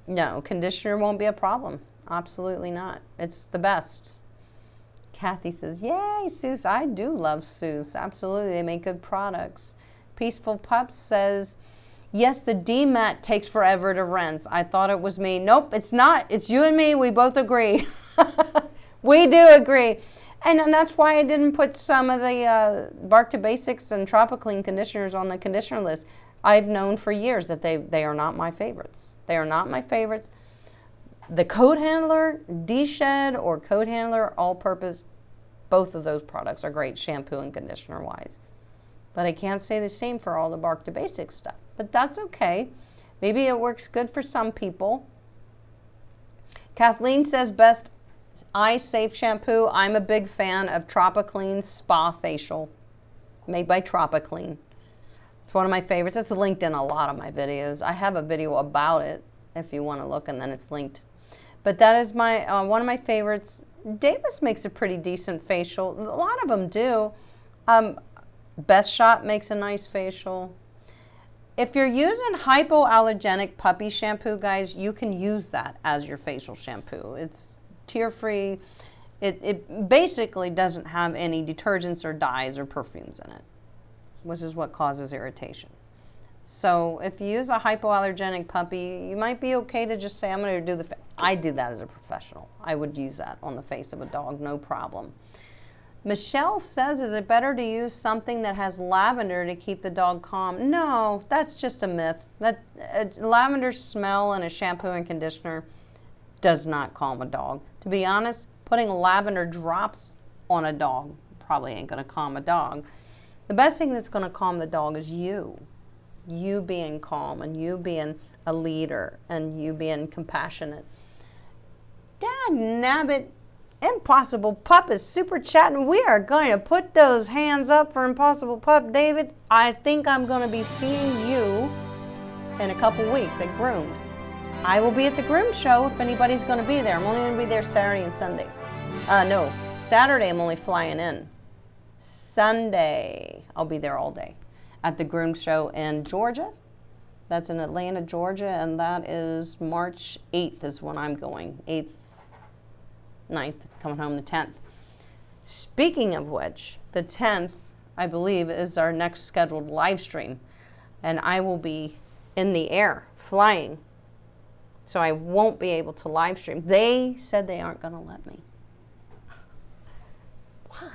no, conditioner won't be a problem. Absolutely not. It's the best. Kathy says, yay, Seuss. I do love Seuss. Absolutely, they make good products. Peaceful Pups says, Yes, the D-mat takes forever to rinse. I thought it was me. Nope, it's not. It's you and me. We both agree. We do agree. And that's why I didn't put some of the Bark to Basics and Tropiclean conditioners on the conditioner list. I've known for years that they are not my favorites. They are not my favorites. The Coat Handler, D-Shed, or Coat Handler, all-purpose, both of those products are great shampoo and conditioner-wise. But I can't say the same for all the Bark to Basics stuff. But that's okay. Maybe it works good for some people. Kathleen says best eye safe shampoo. I'm a big fan of Tropiclean Spa Facial, made by Tropiclean. It's one of my favorites. It's linked in a lot of my videos. I have a video about it if you want to look, and then it's linked. But that is my one of my favorites. Davis makes a pretty decent facial. A lot of them do. Best Shot makes a nice facial. If you're using hypoallergenic puppy shampoo, guys, you can use that as your facial shampoo. It's tear-free. It basically doesn't have any detergents or dyes or perfumes in it, which is what causes irritation. So if you use a hypoallergenic puppy, you might be okay to just say, I'm going to do I do that as a professional. I would use that on the face of a dog, no problem. Michelle says, is it better to use something that has lavender to keep the dog calm? No, that's just a myth. Lavender smell in a shampoo and conditioner does not calm a dog. To be honest, putting lavender drops on a dog probably ain't going to calm a dog. The best thing that's going to calm the dog is you. You being calm and you being a leader and you being compassionate. Dad nabbit, Impossible Pup is super chatting. We are going to put those hands up for Impossible Pup. David, I think I'm going to be seeing you in a couple weeks at Groom. I will be at the Groom show if anybody's going to be there. I'm only going to be there Saturday and Sunday. No, Saturday I'm only flying in. Sunday I'll be there all day at the Groom show in Georgia. That's in Atlanta, Georgia, and that is March 8th is when I'm going. 8th, 9th, coming home the 10th. Speaking of which, the 10th, I believe, is our next scheduled live stream, and I will be in the air, flying, so I won't be able to live stream. They said they aren't going to let me. Why?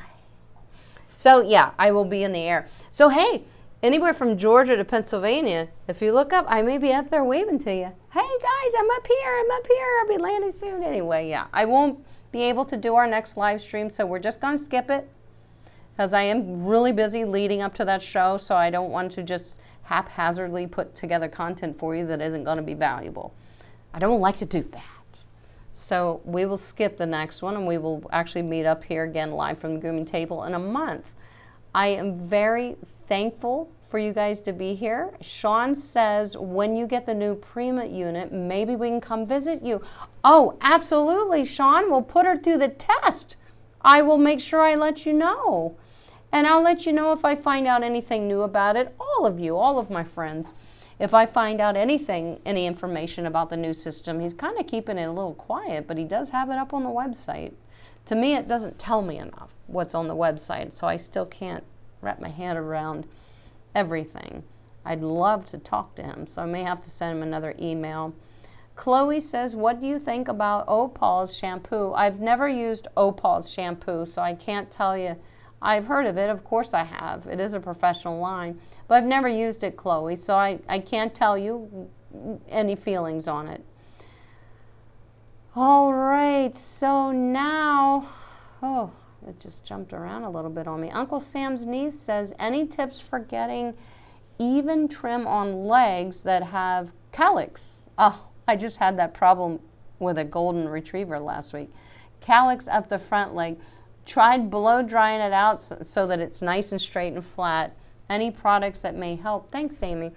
So, yeah, I will be in the air. So, hey, anywhere from Georgia to Pennsylvania, if you look up, I may be up there waving to you. Hey, guys, I'm up here. I'll be landing soon. Anyway, yeah, I won't be able to do our next live stream, so we're just going to skip it because I am really busy leading up to that show, so I don't want to just haphazardly put together content for you that isn't going to be valuable. I don't like to do that. So we will skip the next one, and we will actually meet up here again live from the grooming table in a month. I am very thankful for you guys to be here. Sean says, when you get the new Prima unit, maybe we can come visit you. Oh, absolutely, Sean. We'll put her through the test. I will make sure I let you know. And I'll let you know if I find out anything new about it. All of you, all of my friends. If I find out anything, any information about the new system, he's kind of keeping it a little quiet, but he does have it up on the website. To me, it doesn't tell me enough what's on the website, so I still can't wrap my head around everything. I'd love to talk to him, so I may have to send him another email. Chloe says, what do you think about Opal's shampoo? I've never used Opal's shampoo, so I can't tell you. I've heard of it. Of course I have. It is a professional line, but I've never used it, Chloe, so I can't tell you any feelings on it. All right, so now, oh, it just jumped around a little bit on me. Uncle Sam's niece says, any tips for getting even trim on legs that have calyx? Oh, I just had that problem with a golden retriever last week. Calyx up the front leg. Tried blow drying it out so that it's nice and straight and flat. Any products that may help? Thanks, Amy.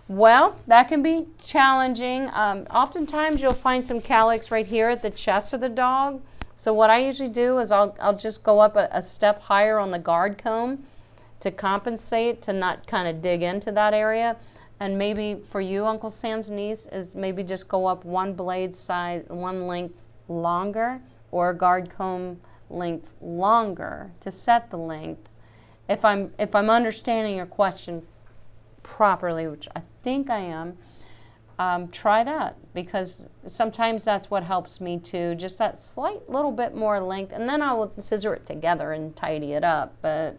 Well, that can be challenging. Oftentimes you'll find some calyx right here at the chest of the dog. So what I usually do is I'll just go up a step higher on the guard comb to compensate, to not kind of dig into that area. And maybe for you, Uncle Sam's niece, is maybe just go up one blade size, one length longer, or a guard comb length longer to set the length. If I'm understanding your question properly, which I think I am, try that, because sometimes that's what helps me too, just that slight little bit more length, and then I will scissor it together and tidy it up. But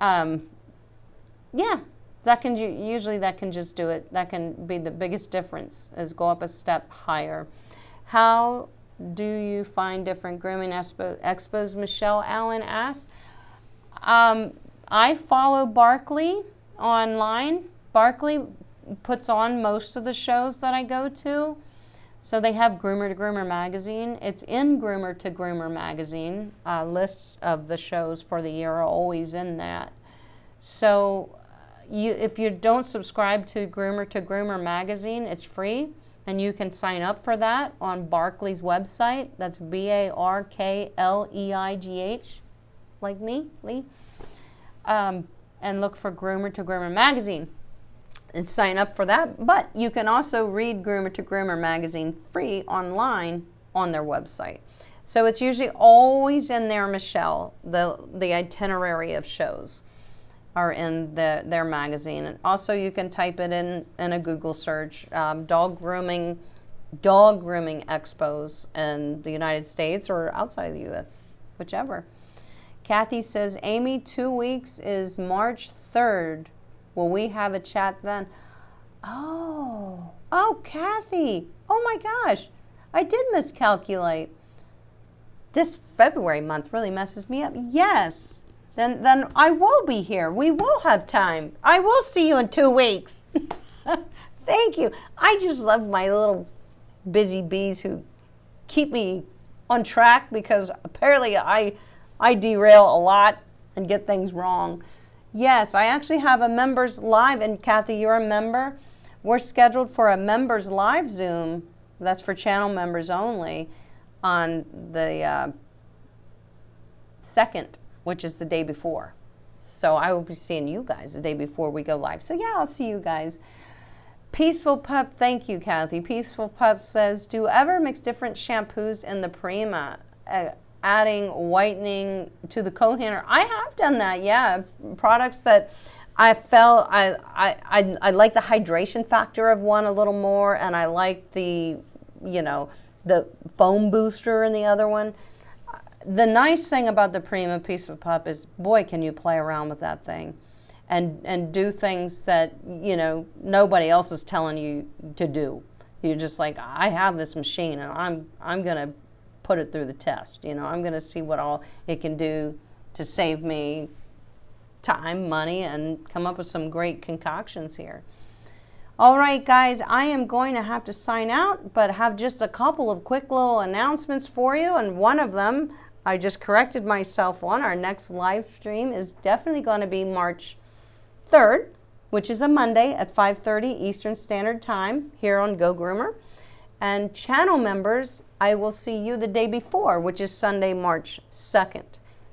yeah, that can usually that can just do it. That can be the biggest difference, is go up a step higher. How do you find different grooming expos? Michelle Allen asks. I follow Barkley online. Barkley puts on most of the shows that I go to. So they have Groomer to Groomer magazine. It's in Groomer to Groomer magazine. Lists of the shows for the year are always in that. So if you don't subscribe to Groomer magazine, it's free, and you can sign up for that on Barkley's website. That's BARKLEIGH, like me, Lee. And look for Groomer to Groomer magazine and sign up for that. But you can also read Groomer to Groomer magazine free online on their website. So it's usually always in there, Michelle. The itinerary of shows are in their magazine. And also you can type it in a Google search, dog grooming expos in the United States or outside of the U.S., whichever. Kathy says, Amy, 2 weeks is March 3rd. Will we have a chat then? Oh, Kathy. Oh my gosh, I did miscalculate. This February month really messes me up. Yes, then I will be here. We will have time. I will see you in 2 weeks. Thank you. I just love my little busy bees who keep me on track, because apparently I derail a lot and get things wrong. Yes, I actually have a members live, and Kathy, you're a member. We're scheduled for a members live Zoom. That's for channel members only, on the 2nd, which is the day before. So I will be seeing you guys the day before we go live. So yeah, I'll see you guys. Peaceful Pup, thank you, Kathy. Peaceful Pup says, do you ever mix different shampoos in the Prima, adding whitening to the coat hanger? I have done that, yeah. Products that I felt, I like the hydration factor of one a little more, and I like the, the foam booster in the other one. The nice thing about the Prima Peaceful Pup is, boy, can you play around with that thing and do things that, nobody else is telling you to do. You're just like, I have this machine, and I'm going to put it through the test. I'm going to see what all it can do to save me time, money, and come up with some great concoctions here. All right, guys, I am going to have to sign out, but have just a couple of quick little announcements for you. And one of them, I just corrected myself on. Our next live stream is definitely going to be March 3rd, which is a Monday at 5:30 Eastern Standard Time here on Go Groomer. And channel members, I will see you the day before, which is Sunday, March 2nd.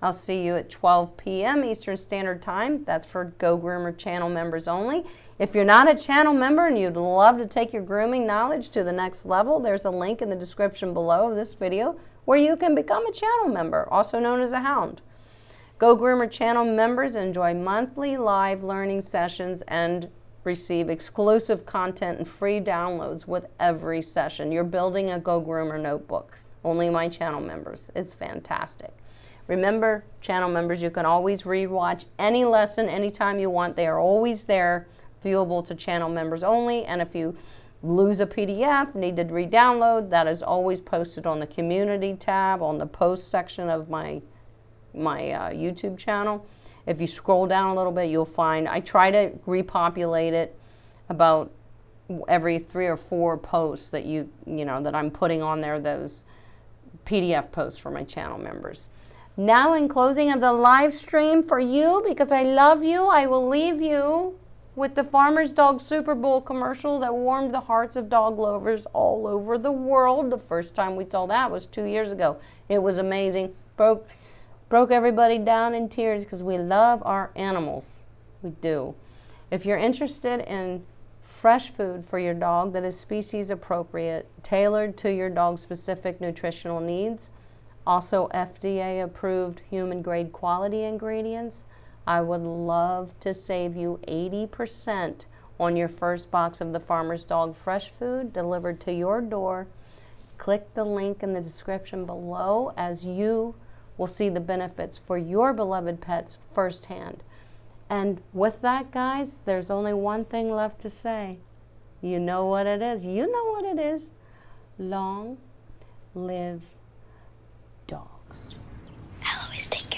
I'll see you at 12 p.m. Eastern Standard Time. That's for Go Groomer channel members only. If you're not a channel member and you'd love to take your grooming knowledge to the next level, there's a link in the description below of this video where you can become a channel member, also known as a hound. Go Groomer channel members enjoy monthly live learning sessions and receive exclusive content and free downloads with every session. You're building a Go Groomer notebook. Only my channel members. It's fantastic. Remember, channel members, you can always rewatch any lesson anytime you want. They are always there, viewable to channel members only. And if you lose a PDF, need to re-download, that is always posted on the community tab on the post section of my YouTube channel. If you scroll down a little bit, you'll find, I try to repopulate it about every 3 or 4 posts that that I'm putting on there, those PDF posts for my channel members. Now, in closing of the live stream for you, because I love you, I will leave you with the Farmer's Dog Super Bowl commercial that warmed the hearts of dog lovers all over the world. The first time we saw that was 2 years ago. It was amazing. Broke everybody down in tears because we love our animals. We do. If you're interested in fresh food for your dog that is species appropriate, tailored to your dog's specific nutritional needs, also FDA approved human grade quality ingredients, I would love to save you 80% on your first box of the Farmer's Dog fresh food delivered to your door. Click the link in the description below as you will see the benefits for your beloved pets firsthand. And with that, guys, there's only one thing left to say. You know what it is. You know what it is. Long live dogs. I'll always take